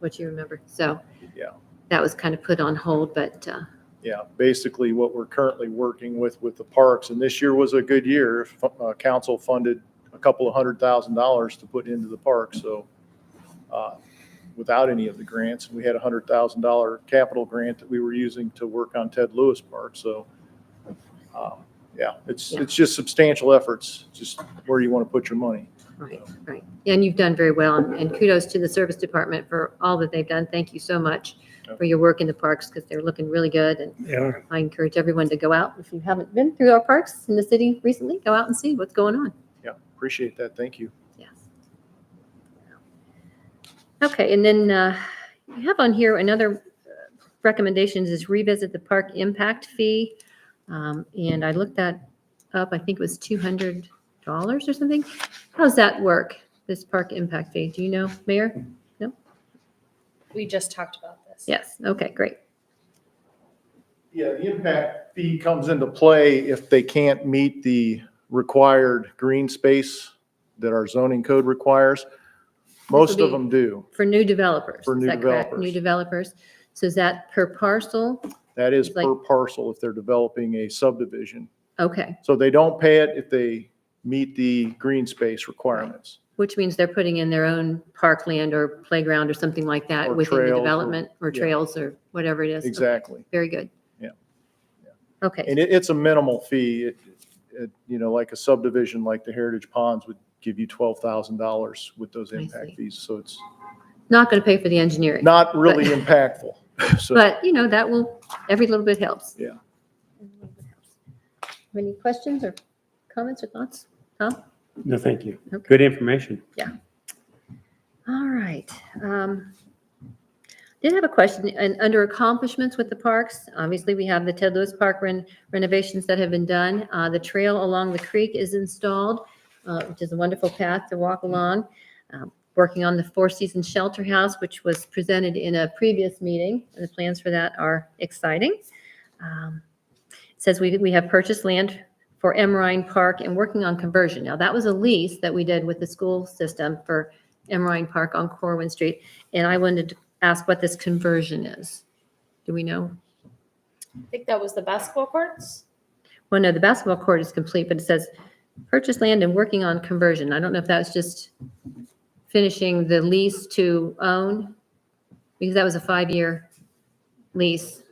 what you remember? So Yeah. that was kind of put on hold, but Yeah, basically what we're currently working with the parks, and this year was a good year. Council funded a couple of $100,000 to put into the park, so without any of the grants, we had a $100,000 capital grant that we were using to work on Ted Lewis Park, so yeah, it's just substantial efforts, just where you want to put your money. right. And you've done very well, and kudos to the service department for all that they've done. Thank you so much for your work in the parks because they're looking really good. And Yeah. I encourage everyone to go out. If you haven't been through our parks in the city recently, go out and see what's going on. Yeah, appreciate that, thank you. Yes. Okay, and then you have on here another recommendations is revisit the park impact fee. And I looked that up, I think it was $200 or something. How does that work, this park impact fee? Do you know, Mayor? No? We just talked about this. Yes, okay, great. Yeah, the impact fee comes into play if they can't meet the required green space that our zoning code requires. Most of them do. For new developers. For is new that correct? developers. New developers. So is that per parcel? That is It's like- per parcel if they're developing a subdivision. Okay, So they don't pay it if they meet the green space requirements. which means they're putting in their own parkland or playground or something like that Or within the trails or- development or yeah. trails or whatever it is. Okay, Exactly. very good. Yeah. Okay, And it's a minimal fee. Like a subdivision like the Heritage Ponds would give you $12,000 with those I impact see. fees. So it's not going to pay for the engineering. not really impactful. So, But, that will, every little bit helps. Yeah. Any questions or comments or thoughts? Tom? No, thank you. Okay. Good information. All right. Did have a question, and under accomplishments with the parks, obviously we have the Ted Lewis Park renovations that have been done. The trail along the creek is installed, which is a wonderful path to walk along. Working on the Four Seasons Shelter House, which was presented in a previous meeting, and the plans for that are exciting. It says we have purchased land for Emerine Park and working on conversion. Now, that was a lease that we did with the school system for Emerine Park on Corwin Street. And I wanted to ask what this conversion is. Do we know? I think that was the basketball courts. Well, no, the basketball court is complete, but it says purchase land and working on conversion. I don't know if that was just finishing the lease to own, because that was a 5-year lease.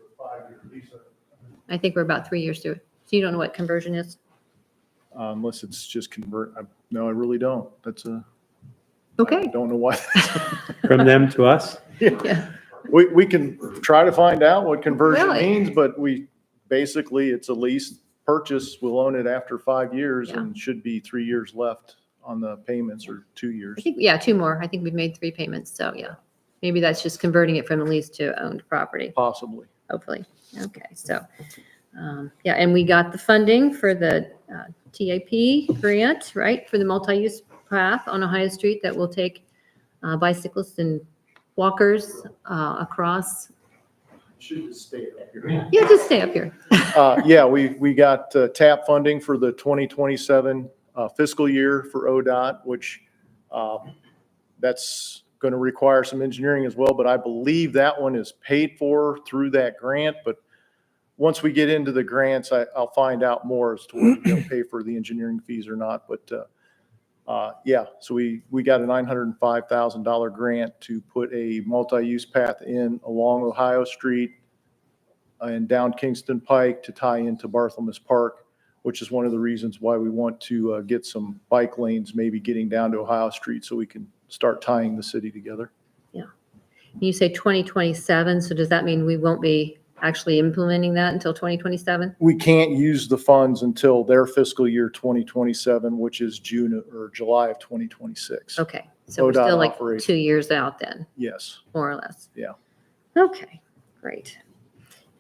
I think we're about 3 years through. So you don't know what conversion is? Unless it's just convert, no, I really don't. That's I Okay. don't know why. From them to us? Yeah. We can try to find out what conversion Really? means, but basically, it's a lease purchase. We'll own it after 5 years Yeah. and should be 3 years left on the payments, or 2 years. I think, yeah, 2 more. I think we've made 3 payments. So yeah, maybe that's just converting it from a lease to owned property, Possibly. hopefully. Okay. So, yeah, and we got the funding for the TAP grant, right? For the multi-use path on Ohio Street that will take bicyclists and walkers across. Should just stay up here. Yeah, just stay up here. Yeah, we got TAP funding for the 2027 fiscal year for ODOT, which that's going to require some engineering as well, but I believe that one is paid for through that grant. But once we get into the grants, I'll find out more as to whether they'll pay for the engineering fees or not. But yeah, so we got a $905,000 grant to put a multi-use path in along Ohio Street and down Kingston Pike to tie into Barthelmess Park, which is one of the reasons why we want to get some bike lanes, maybe getting down to Ohio Street so we can start tying the city together. You say 2027, so does that mean we won't be actually implementing that until 2027? We can't use the funds until their fiscal year 2027, which is June or July of 2026. Okay, so we're ODOT still like operation. 2 years out then, Yes. more or less. Yeah. Okay, great.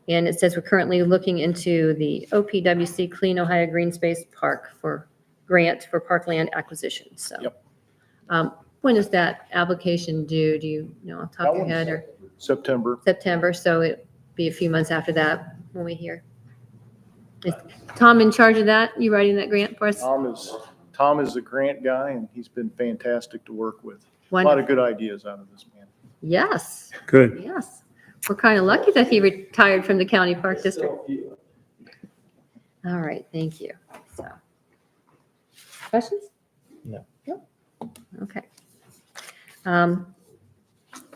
And it says we're currently looking into the OPWC Clean Ohio Green Space Park for grant for parkland acquisition, so. Yep. When is that application due? Do you know off the top of your head, or September. September? So it'd be a few months after that when we hear. Is Tom in charge of that? You writing that grant for us? Tom is a grant guy, and he's been fantastic to work with. A lot Wonderful. of good ideas out of this man. Yes, Good. yes. We're kind of lucky that he retired from the county park district. All right, thank you. So, questions? No. Okay. The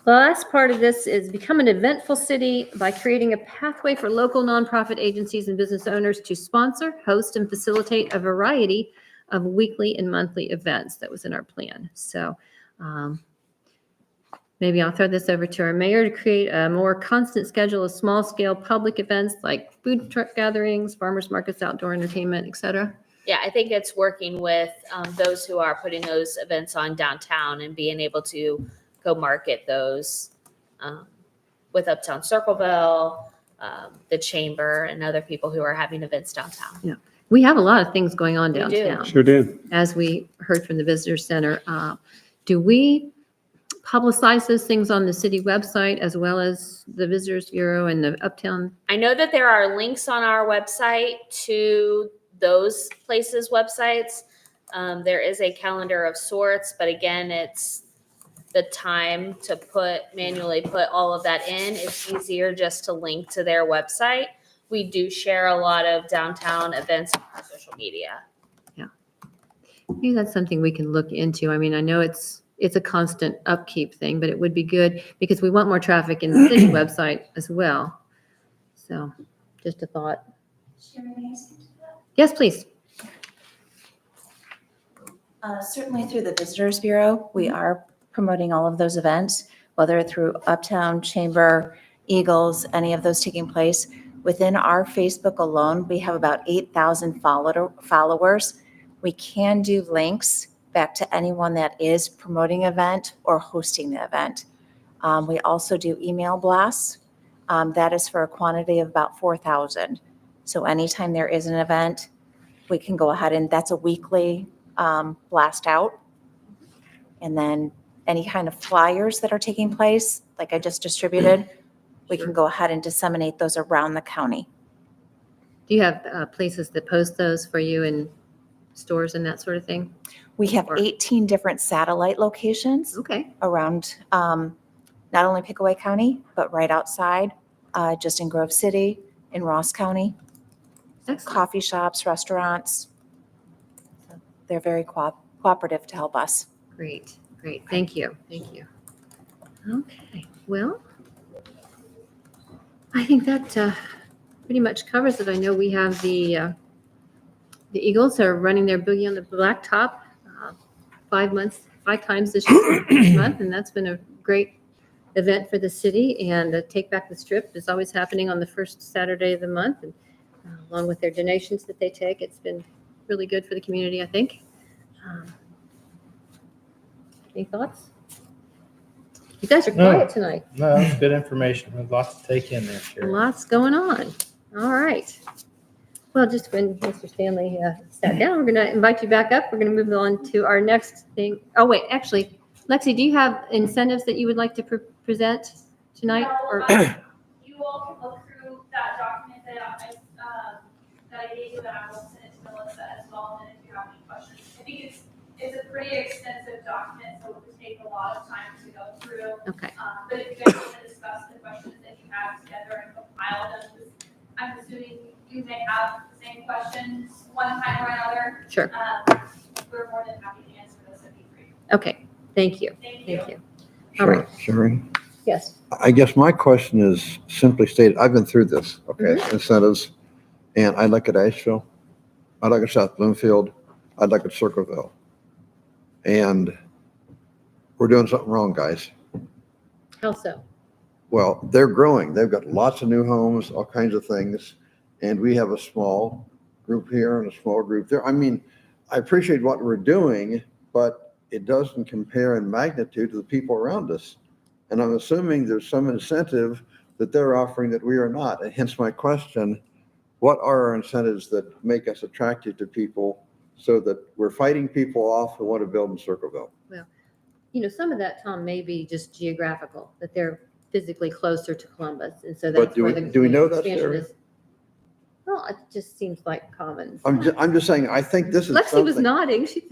last part of this is become an eventful city by creating a pathway for local nonprofit agencies and business owners to sponsor, host, and facilitate a variety of weekly and monthly events. That was in our plan. So maybe I'll throw this over to our mayor to create a more constant schedule of small-scale public events like food truck gatherings, farmers markets, outdoor entertainment, et cetera. Yeah, I think it's working with those who are putting those events on downtown and being able to go market those with Uptown Circleville, the Chamber, and other people who are having events downtown. We have a lot of things going on We do. downtown. Sure do. As we heard from the visitor center. Do we publicize those things on the city website as well as the Visitors Bureau and the Uptown? I know that there are links on our website to those places' websites. There is a calendar of sorts, but again, it's the time to manually put all of that in. It's easier just to link to their website. We do share a lot of downtown events on our social media. Maybe that's something we can look into. I mean, I know it's a constant upkeep thing, but it would be good because we want more traffic in the city website as well. So just a thought. Yes, please. Certainly through the Visitors Bureau, we are promoting all of those events, whether through Uptown, Chamber, Eagles, any of those taking place. Within our Facebook alone, we have about 8,000 followers. We can do links back to anyone that is promoting an event or hosting the event. We also do email blasts. That is for a quantity of about 4,000. So anytime there is an event, we can go ahead and that's a weekly blast out. And then any kind of flyers that are taking place, like I just distributed, we can go ahead and disseminate those around the county. Do you have places that post those for you in stores and that sort of thing? We have Or- 18 different satellite locations Okay, around not only Pickaway County, but right outside, just in Grove City, in Ross County. excellent. Coffee shops, restaurants. So they're very cooperative to help us. Great, great. Thank you. Thank you. Okay, well, I think that pretty much covers it. I know we have the Eagles are running their Boogie on the Blacktop 5 times this month, and that's been a great event for the city. And Take Back the Strip is always happening on the first Saturday of the month, and along with their donations that they take, it's been really good for the community, I think. Any thoughts? You guys are No. quiet tonight. No, that's good information. There's lots to take in there, Sherry. Lots going on. All right. Well, just when Mr. Stanley sat down, we're going to invite you back up. We're going to move on to our next thing. Oh, wait, actually, Lexi, do you have incentives that you would like to present tonight? Or You all can look through that document that I gave you, that I will send it to Melissa as well, and if you have any questions. I think it's a pretty extensive document, so it would take a lot of time to go through. Okay, But if you guys want to discuss the questions that you have together and compile them, because I'm assuming you may have the same questions one time or another. sure. We're more than happy to answer those if you agree. Okay, thank you. Thank you. Thank you. All right. Sherry, Yes. I guess my question is simply stated, I've been through this, okay, incentives, and I look at Asheville, I look at South Bloomfield, I look at Circleville. And we're doing something wrong, guys. How so? Well, they're growing. They've got lots of new homes, all kinds of things. And we have a small group here and a small group there. I mean, I appreciate what we're doing, but it doesn't compare in magnitude to the people around us. And I'm assuming there's some incentive that they're offering that we are not. And hence my question, what are our incentives that make us attractive to people so that we're fighting people off who want to build in Circleville? You know, some of that, Tom, may be just geographical, that they're physically closer to Columbus. And so that's But do where we- the do we know that, expansion Sherry? is. Well, it just seems like common. I'm just saying, I think this is Lexi was something. nodding. She,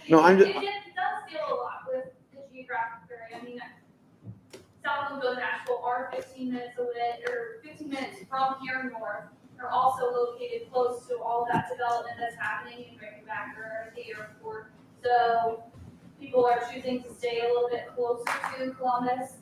No, I'm just, It does deal a lot with the geographic area. I mean, South Louisville and Nashville are 15 minutes away, or 15 minutes from here north. They're also located close to all that development that's happening in Rickenbacker, the airport. So people are choosing to stay a little bit closer to Columbus.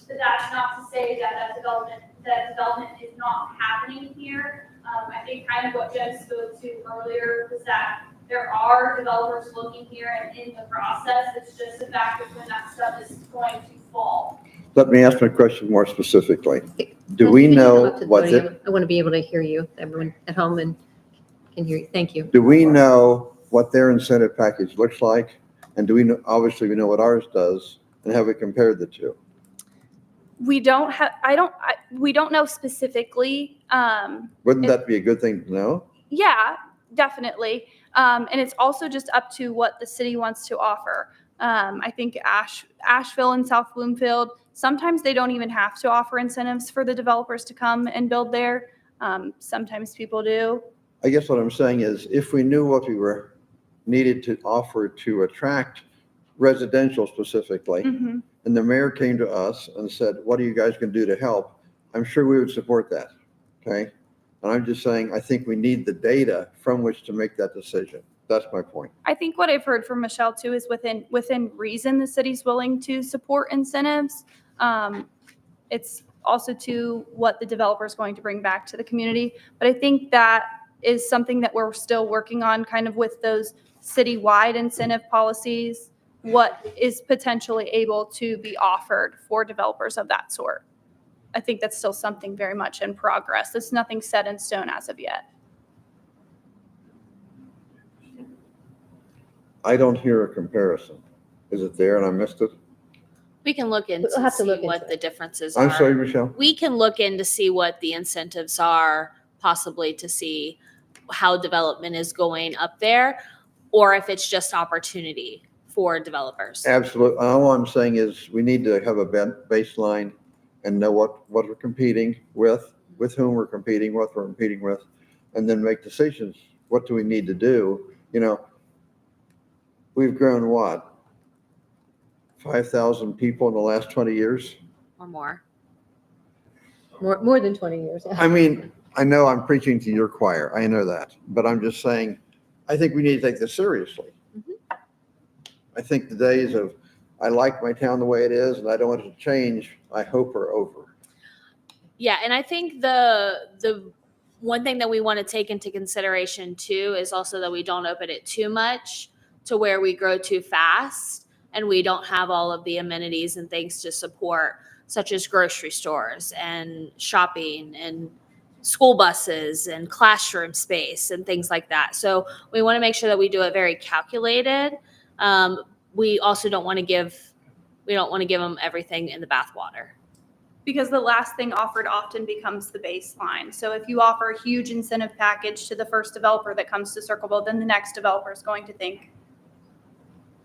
But that's not to say that development is not happening here. I think kind of what Jen spoke to earlier was that there are developers looking here and in the process. It's just the fact of when that stuff is going to fall. let me ask my question more specifically. Do Lexi, we could you come know up to the what podium? I want to be able to hear you. Everyone at home and can hear you. Thank you. do we know what their incentive package looks like? And do we know, obviously we know what ours does, and have we compared the two? We don't have, we don't know specifically. Wouldn't that be a good thing to know? Yeah, definitely. And it's also just up to what the city wants to offer. I think Asheville and South Bloomfield, sometimes they don't even have to offer incentives for the developers to come and build there. Sometimes people do. I guess what I'm saying is, if we knew what we were needed to offer to attract residential specifically, Mhm. and the mayor came to us and said, what are you guys going to do to help? I'm sure we would support that, okay? And I'm just saying, I think we need the data from which to make that decision. That's my point. I think what I've heard from Michelle too is within reason, the city's willing to support incentives. It's also to what the developer is going to bring back to the community. But I think that is something that we're still working on, kind of with those citywide incentive policies, what is potentially able to be offered for developers of that sort. I think that's still something very much in progress. There's nothing set in stone as of yet. I don't hear a comparison. Is it there and I missed it? We can look into We'll have to see look what into the it. differences I'm are. sorry, Michelle. We can look in to see what the incentives are, possibly to see how development is going up there, or if it's just opportunity for developers. Absolutely. All I'm saying is we need to have a baseline and know what we're competing with whom we're competing, what we're competing with, and then make decisions. What do we need to do? You know, we've grown what? 5,000 people in the last 20 years? Or more. More than 20 years. I mean, I know I'm preaching to your choir. I know that. But I'm just saying, I think we need to take this seriously. I think the days of, I like my town the way it is and I don't want it to change, I hope are over. Yeah, and I think the one thing that we want to take into consideration too is also that we don't open it too much to where we grow too fast and we don't have all of the amenities and things to support, such as grocery stores and shopping and school buses and classroom space and things like that. So we want to make sure that we do it very calculated. We also don't want to give them everything in the bathwater. Because the last thing offered often becomes the baseline. So if you offer a huge incentive package to the first developer that comes to Circleville, then the next developer is going to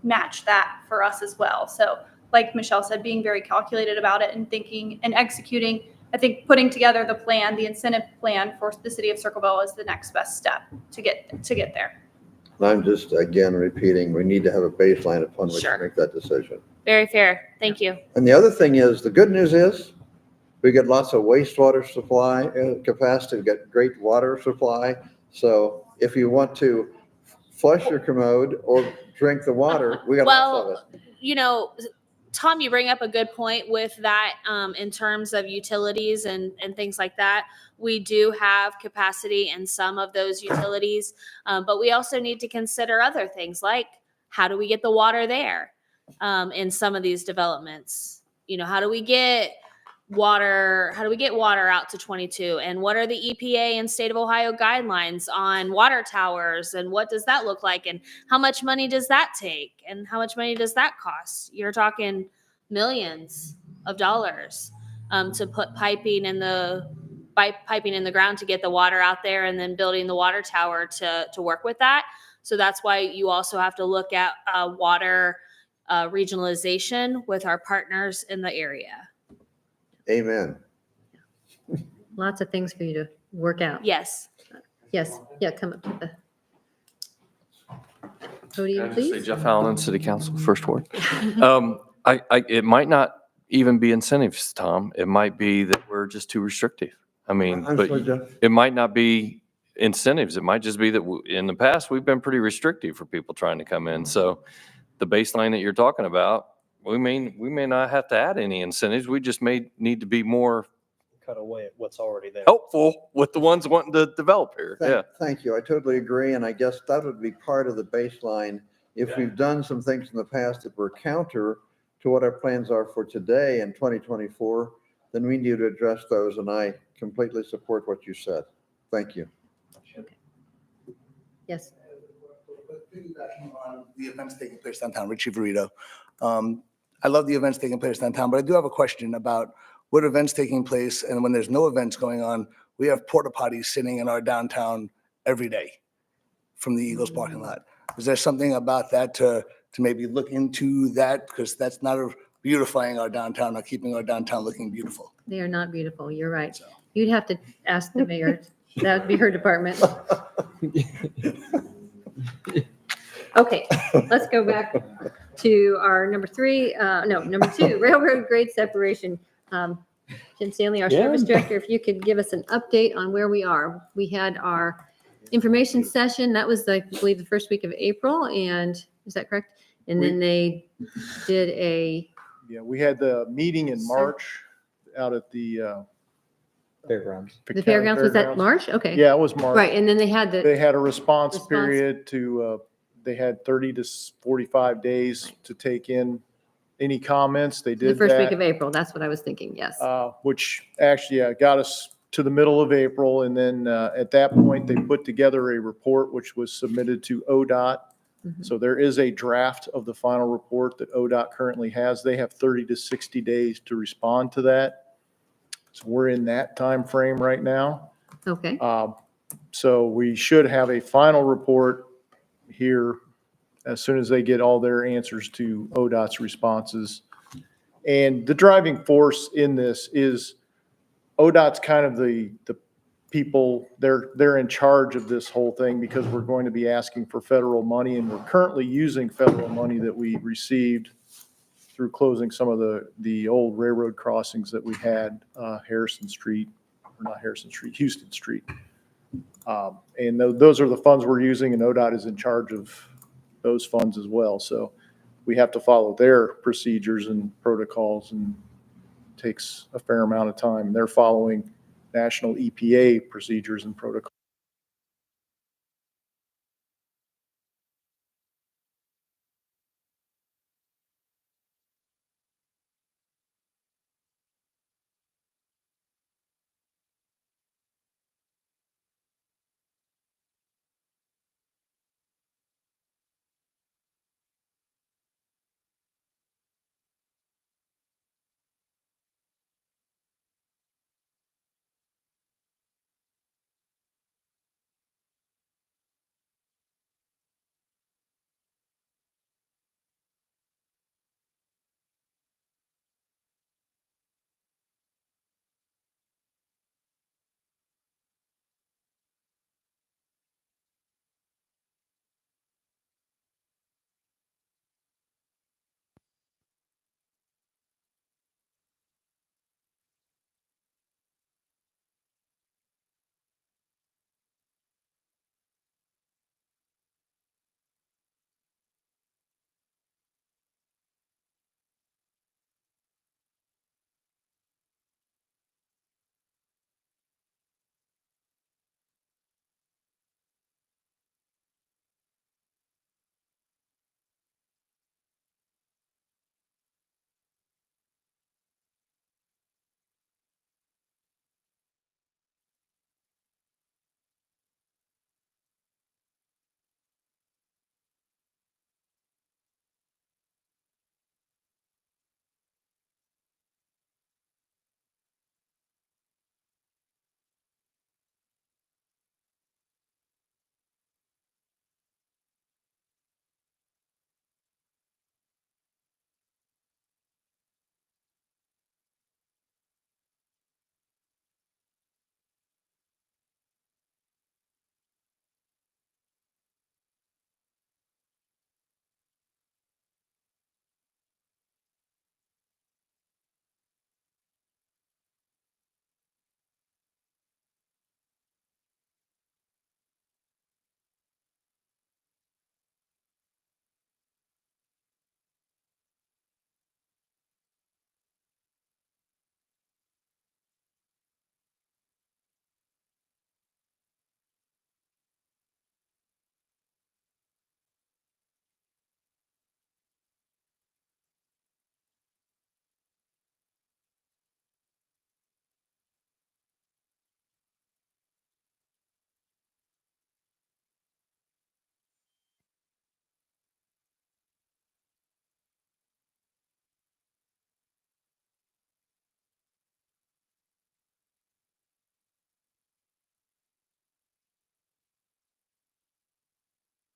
match that for us as well. So like Michelle said, being very calculated about it and thinking and executing, I think putting together the plan, the incentive plan for the city of Circleville is the next best step to get there. And I'm just, again, repeating, we need to have a baseline upon which to Sure. make that decision. Very fair. Thank you. And the other thing is, the good news is, we get lots of wastewater supply capacity, we get great water supply. So if you want to flush your commode or drink the water, we got lots of it. You know, Tom, you bring up a good point with that in terms of utilities and things like that. We do have capacity in some of those utilities, but we also need to consider other things like how do we get the water there in some of these developments? You know, how do we get water out to 22, and what are the EPA and state of Ohio guidelines on water towers, and what does that look like, and how much money does that take, and how much money does that cost? You're talking millions of dollars to put piping in the ground to get the water out there, and then building the water tower to work with that. So that's why you also have to look at water regionalization with our partners in the area. Amen. Lots of things for you to work out. Yes. Yes, yeah, come up to the podium, Can I just say please. Jeff Allen, City Council, First Ward. It might not even be incentives, Tom. It might be that we're just too restrictive. I mean, I'm but sorry, Jeff. it might not be incentives. It might just be that in the past, we've been pretty restrictive for people trying to come in. So the baseline that you're talking about, we may not have to add any incentives. We just may need to be more Cut away at what's already there. helpful with the ones wanting to develop here. Yeah. Thank you. I totally agree. And I guess that would be part of the baseline. If we've done some things in the past that were counter to what our plans are for today in 2024, then we need to address those. And I completely support what you said. Thank you. Yes. Piggybacking on the events taking place downtown, Richie Verito. I love the events taking place downtown, but I do have a question about what events taking place, and when there's no events going on, we have porta potties sitting in our downtown every day from the Eagles parking lot. Is there something about that to maybe look into that? Because that's not beautifying our downtown or keeping our downtown looking beautiful. They are not beautiful. You're right. You'd have to ask the mayor. That would be her department. Okay, let's go back to our number two, railroad grade separation. Jim Stanley, our service director, if you could give us an update on where we are. We had our information session. That was, I believe, the first week of April, and is that correct? And then they did Yeah, we had the meeting in March out at the Fairgrounds. the fairgrounds. Was that March? Okay. Yeah, it was March. Right, and then they had They had a response Response. period they had 30 to 45 days to take in any comments. They the did first week that, of April. That's what I was thinking. Yes. which actually got us to the middle of April. And then at that point, they put together a report which was submitted to ODOT. Mhm. So there is a draft of the final report that ODOT currently has. They have 30 to 60 days to respond to that. So we're in that time frame right now. Okay. So we should have a final report here as soon as they get all their answers to ODOT's responses. And the driving force in this is ODOT's kind of the people, they're in charge of this whole thing because we're going to be asking for federal money, and we're currently using federal money that we received through closing some of the old railroad crossings that we had, Houston Street. And those are the funds we're using, and ODOT is in charge of those funds as well. So we have to follow their procedures and protocols, and it takes a fair amount of time. They're following national EPA procedures and protocols.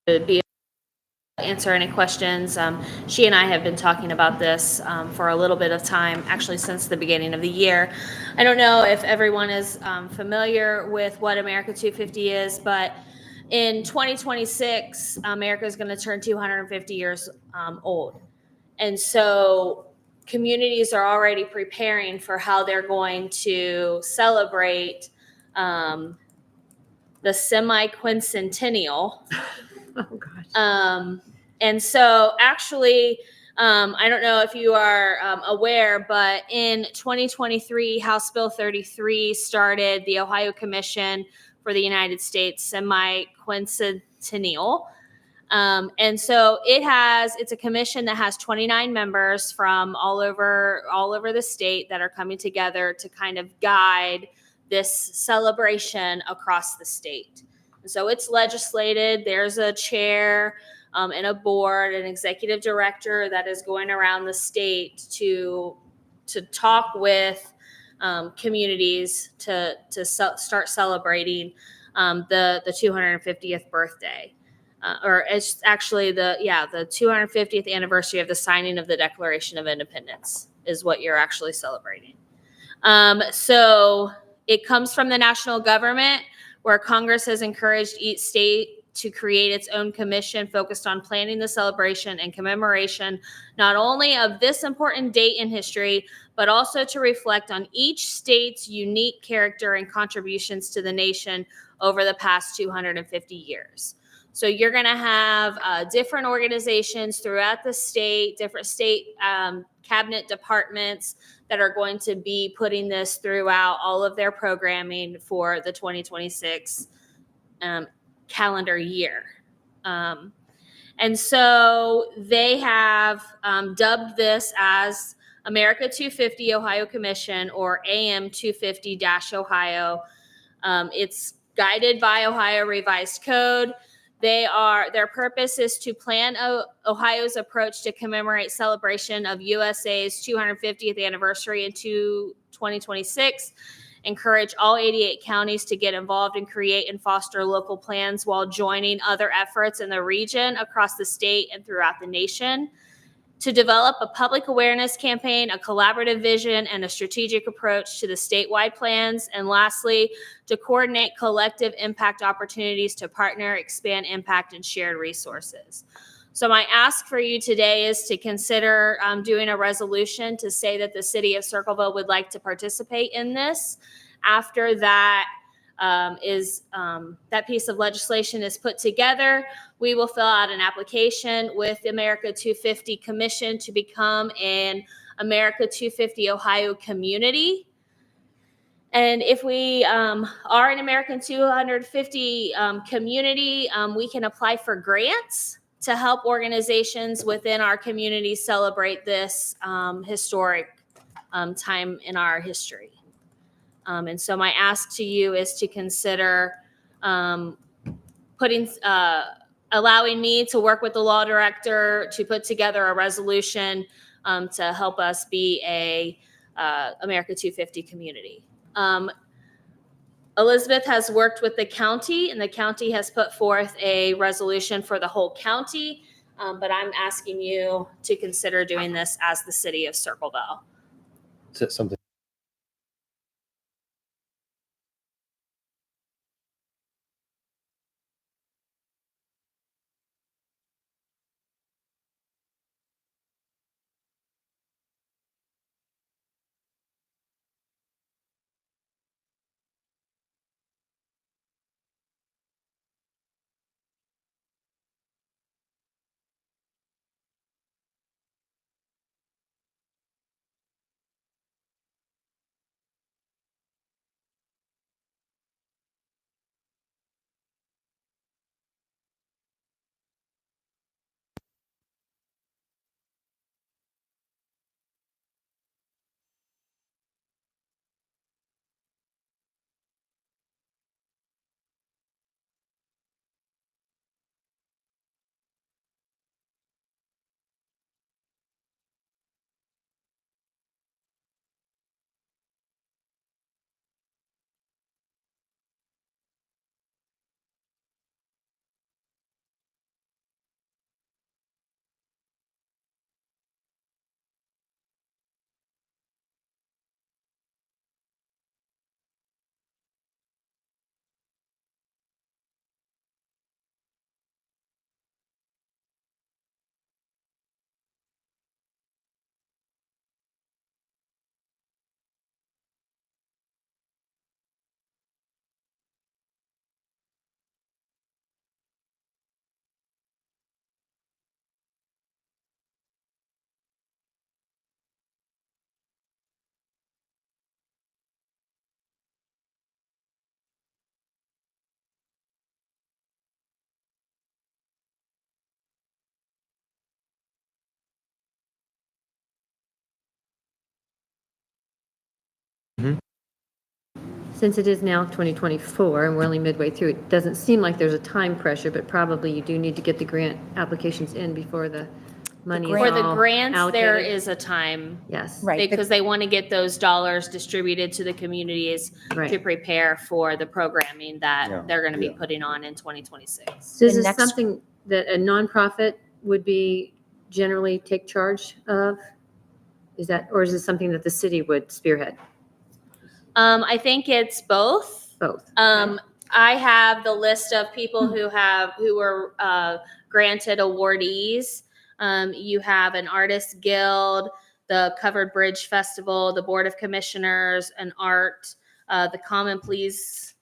To be able to answer any questions. She and I have been talking about this for a little bit of time, actually since the beginning of the year. I don't know if everyone is familiar with what America 250 is, but in 2026, America is going to turn 250 years old. And so communities are already preparing for how they're going to celebrate the semi-quincentennial. Oh, gosh. And so actually, I don't know if you are aware, but in 2023, House Bill 33 started the Ohio Commission for the United States Semi-Quincentennial. And so it's a commission that has 29 members from all over the state that are coming together to kind of guide this celebration across the state. And so it's legislated. There's a chair and a board, an executive director that is going around the state to talk with communities to start celebrating the 250th birthday. Or it's actually the 250th anniversary of the signing of the Declaration of Independence is what you're actually celebrating. So It comes from the national government, where Congress has encouraged each state to create its own commission focused on planning the celebration and commemoration, not only of this important date in history, but also to reflect on each state's unique character and contributions to the nation over the past 250 years. So you're going to have different organizations throughout the state, different state cabinet departments that are going to be putting this throughout all of their programming for the 2026 calendar year. And so they have dubbed this as America 250 Ohio Commission, or AM 250-Ohio. It's guided by Ohio Revised Code. Their purpose is to plan Ohio's approach to commemorate celebration of USA's 250th anniversary in 2026. Encourage all 88 counties to get involved and create and foster local plans while joining other efforts in the region, across the state, and throughout the nation. To develop a public awareness campaign, a collaborative vision, and a strategic approach to the statewide plans. And lastly, to coordinate collective impact opportunities to partner, expand impact, and shared resources. So my ask for you today is to consider doing a resolution to say that the city of Circleville would like to participate in this. After that that piece of legislation is put together, we will fill out an application with the America 250 Commission to become an America 250 Ohio community. And if we are an American 250 community, we can apply for grants to help organizations within our community celebrate this historic time in our history. And so my ask to you is to consider allowing me to work with the law director to put together a resolution to help us be a America 250 community. Elizabeth has worked with the county, and the county has put forth a resolution for the whole county, but I'm asking you to consider doing this as the city of Circleville. Is it something? Since it is now 2024 and we're only midway through, it doesn't seem like there's a time pressure, but probably you do need to get the grant applications in before the money is For the all grants, there allocated. is a time. Yes. Right. Because they want to get those dollars distributed to the communities Right. to prepare for the programming that Yeah. they're going to be Yeah. putting on in 2026. So is The this next- something that a nonprofit would be generally take charge of? Is that, or is this something that the city would spearhead? I think it's both. Both. I have the list of people who were granted awardees. You have an artist guild, the Covered Bridge Festival, the Board of Commissioners, an art, the Common Pleas,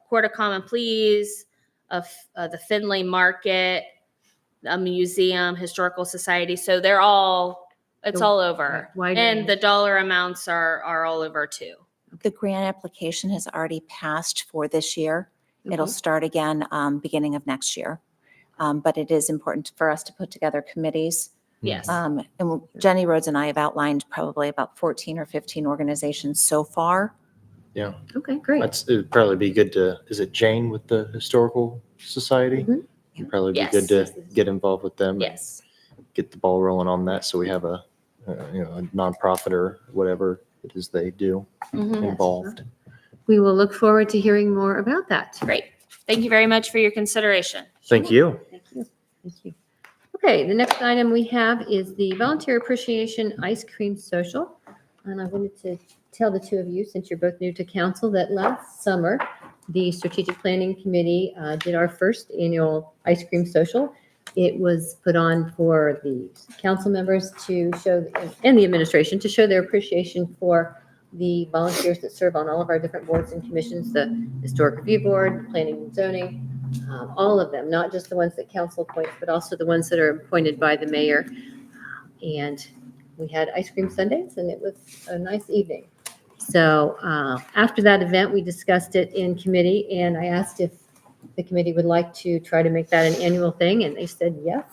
Court of Common Pleas, of the Findlay Market, a museum, historical society. So they're all, it's all over. Wide And range. the dollar amounts are all over too. The grant application has already passed for this year. It'll Okay. start again beginning of next year. But it is important for us to put together committees. Yes. And Jenny Rhodes and I have outlined probably about 14 or 15 organizations so far. Okay, great. It'd probably be good to, is it Jane with the Historical Society? Mhm. It'd probably be Yes. good to get involved with them. and Yes. Get the ball rolling on that so we have a nonprofit or whatever it is they do Mhm. involved. We will look forward to hearing more about that. Great. Thank you very much for your consideration. Thank you. Thank you. Thank you. Okay, the next item we have is the Volunteer Appreciation Ice Cream Social. And I wanted to tell the two of you, since you're both new to council, that last summer, the Strategic Planning Committee did our first annual ice cream social. It was put on for the council members to show, and the administration, to show their appreciation for the volunteers that serve on all of our different boards and commissions, the Historic Review Board, Planning and Zoning, all of them, not just the ones that council appoints, but also the ones that are appointed by the mayor. And we had ice cream sundaes, and it was a nice evening. So after that event, we discussed it in committee, and I asked if the committee would like to try to make that an annual thing, and they said yes.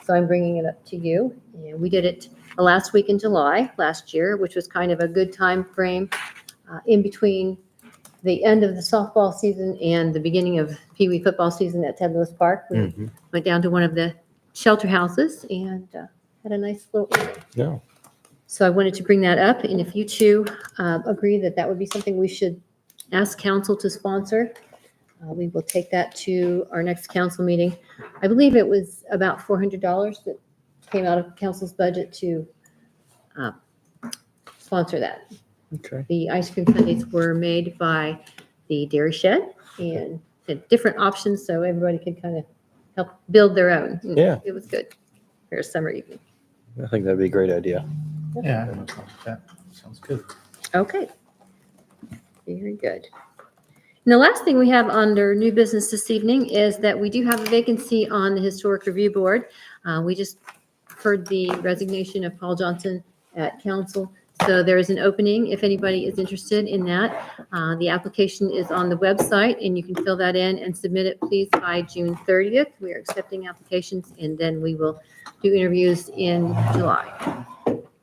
So I'm bringing it up to you. And we did it the last week in July last year, which was kind of a good time frame in between the end of the softball season and the beginning of Pee Wee football season at Ted Lewis Park. We went down to one of the shelter houses and had a nice little evening. Yeah. So I wanted to bring that up, and if you two agree that that would be something we should ask council to sponsor, we will take that to our next council meeting. I believe it was about $400 that came out of council's budget to sponsor that. Okay. The ice cream sundaes were made by the Dairy Shed and had different options, so everybody could kind of help build their own. Yeah. It was good for a summer evening. I think that'd be a great idea. Yeah, that sounds good. Okay. Very good. And the last thing we have under new business this evening is that we do have a vacancy on the Historic Review Board. We just heard the resignation of Paul Johnson at council. So there is an opening if anybody is interested in that. The application is on the website and you can fill that in and submit it, please, by June 30th. We are accepting applications and then we will do interviews in July.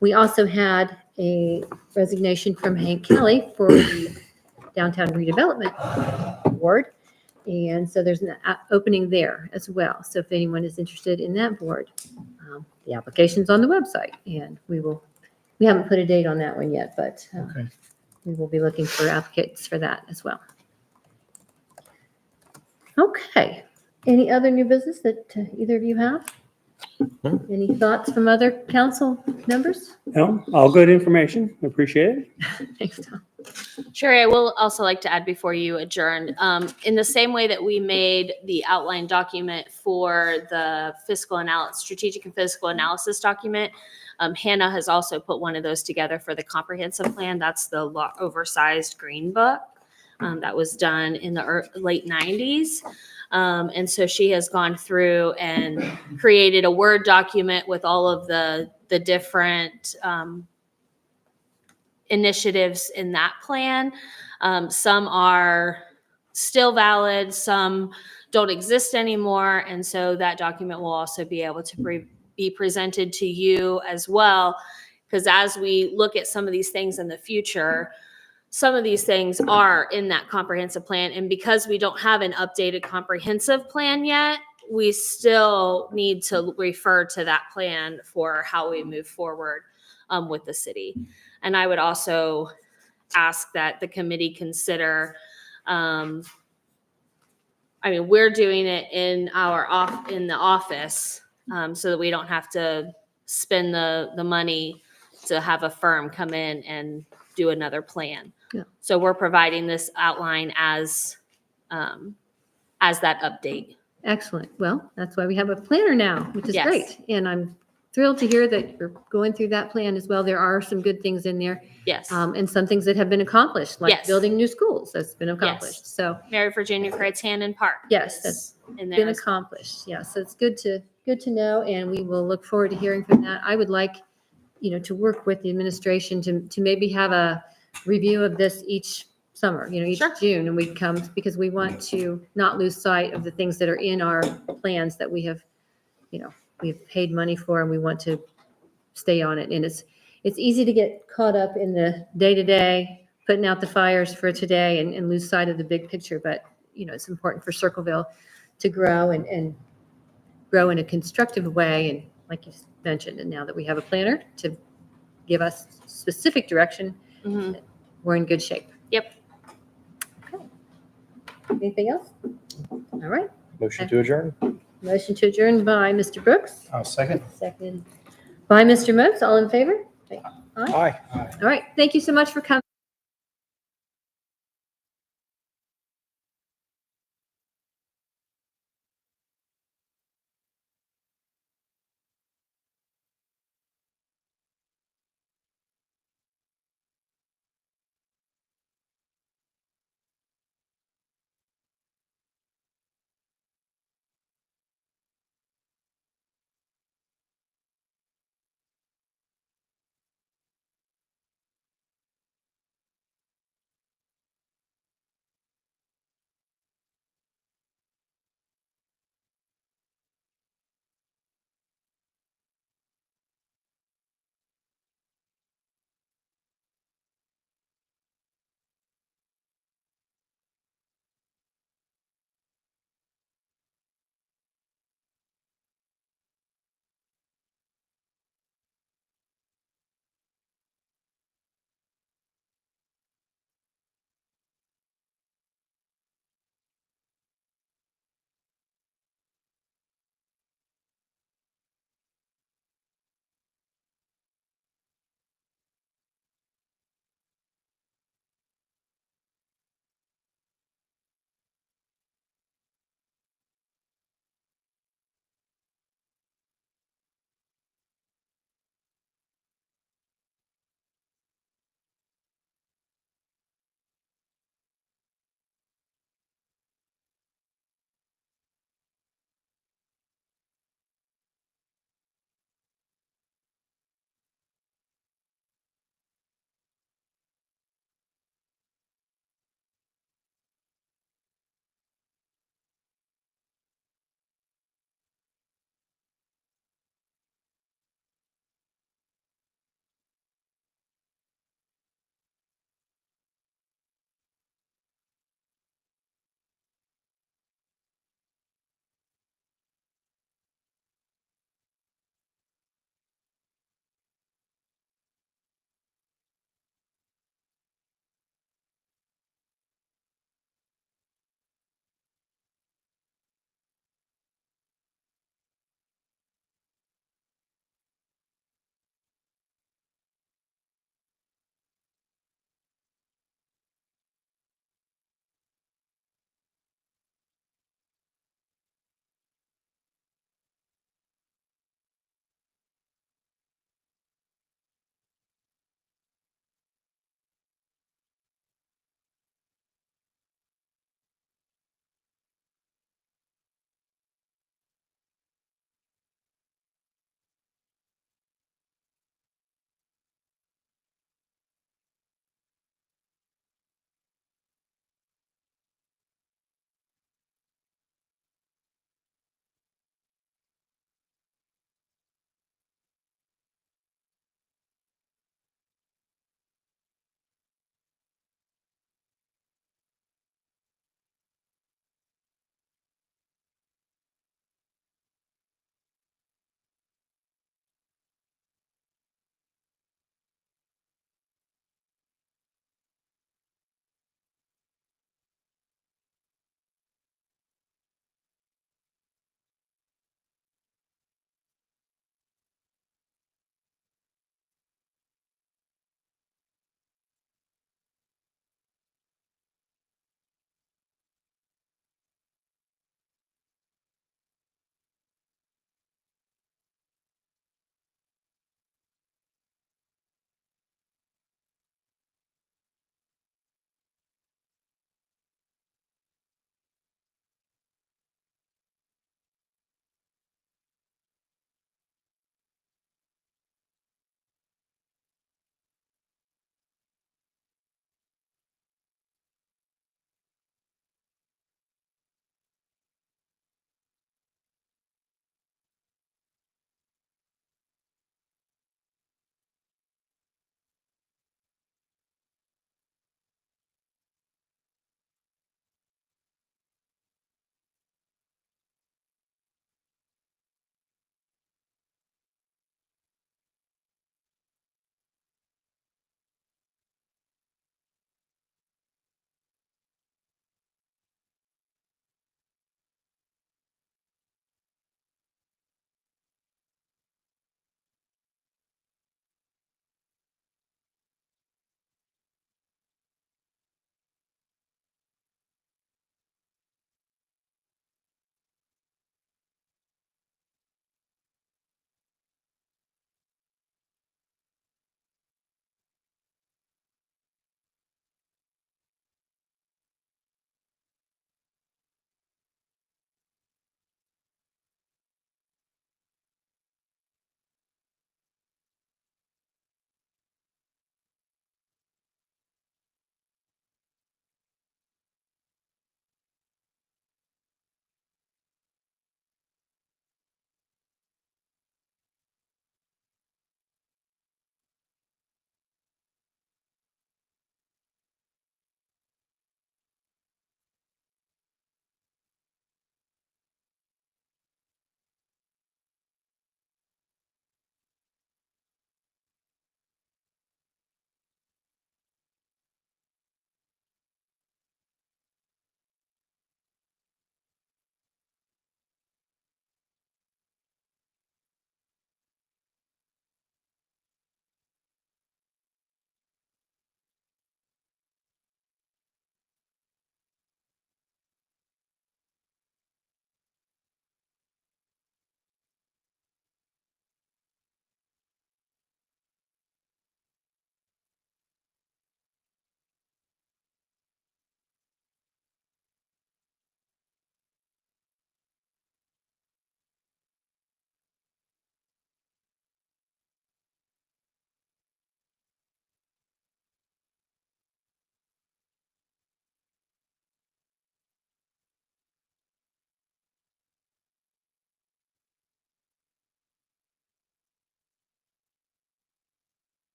We also had a resignation from Hank Kelly for the Downtown Redevelopment Board. And so there's an opening there as well. So if anyone is interested in that board, the application's on the website and we haven't put a date on that one yet, but Okay. we will be looking for applicants for that as well. Okay. Any other new business that either of you have? No. Any thoughts from other council members? No, all good information. Appreciate it. Thanks, Tom. Sherry, I will also like to add before you adjourn, in the same way that we made the outline document for the strategic and fiscal analysis document, Hannah has also put one of those together for the comprehensive plan. That's the oversized green book that was done in the late 90s. And so she has gone through and created a Word document with all of the different initiatives in that plan. Some are still valid, some don't exist anymore. And so that document will also be able to be presented to you as well. Because as we look at some of these things in the future, some of these things are in that comprehensive plan. And because we don't have an updated comprehensive plan yet, we still need to refer to that plan for how we move forward with the city. And I would also ask that the committee consider, we're doing it in the office so that we don't have to spend the money to have a firm come in and do another plan. Yeah. So we're providing this outline as that update. Excellent. Well, that's why we have a planner now, which is Yes. great. And I'm thrilled to hear that you're going through that plan as well. There are some good things in there, Yes. and some things that have been accomplished, like Yes. building new schools. That's been accomplished. So Mary Virginia Criterion Park. Yes, is that's in been there. as well. accomplished. Yes, it's good to know, and we will look forward to hearing from that. I would like, to work with the administration to maybe have a review of this each summer, each Sure. June, and we come, because we want to not lose sight of the things that are in our plans that we have, we've paid money for, and we want to stay on it. And it's easy to get caught up in the day-to-day, putting out the fires for today and lose sight of the big picture. But, it's important for Circleville to grow and grow in a constructive way. And like you mentioned, and now that we have a planner to give us specific direction, Mhm. we're in good shape. Yep. Okay. Anything else? All right. Motion to adjourn. Motion to adjourn by Mr. Brooks, I'll second. second by Mr. Moats. All in favor? Say aye. Aye. All right. Thank you so much for coming.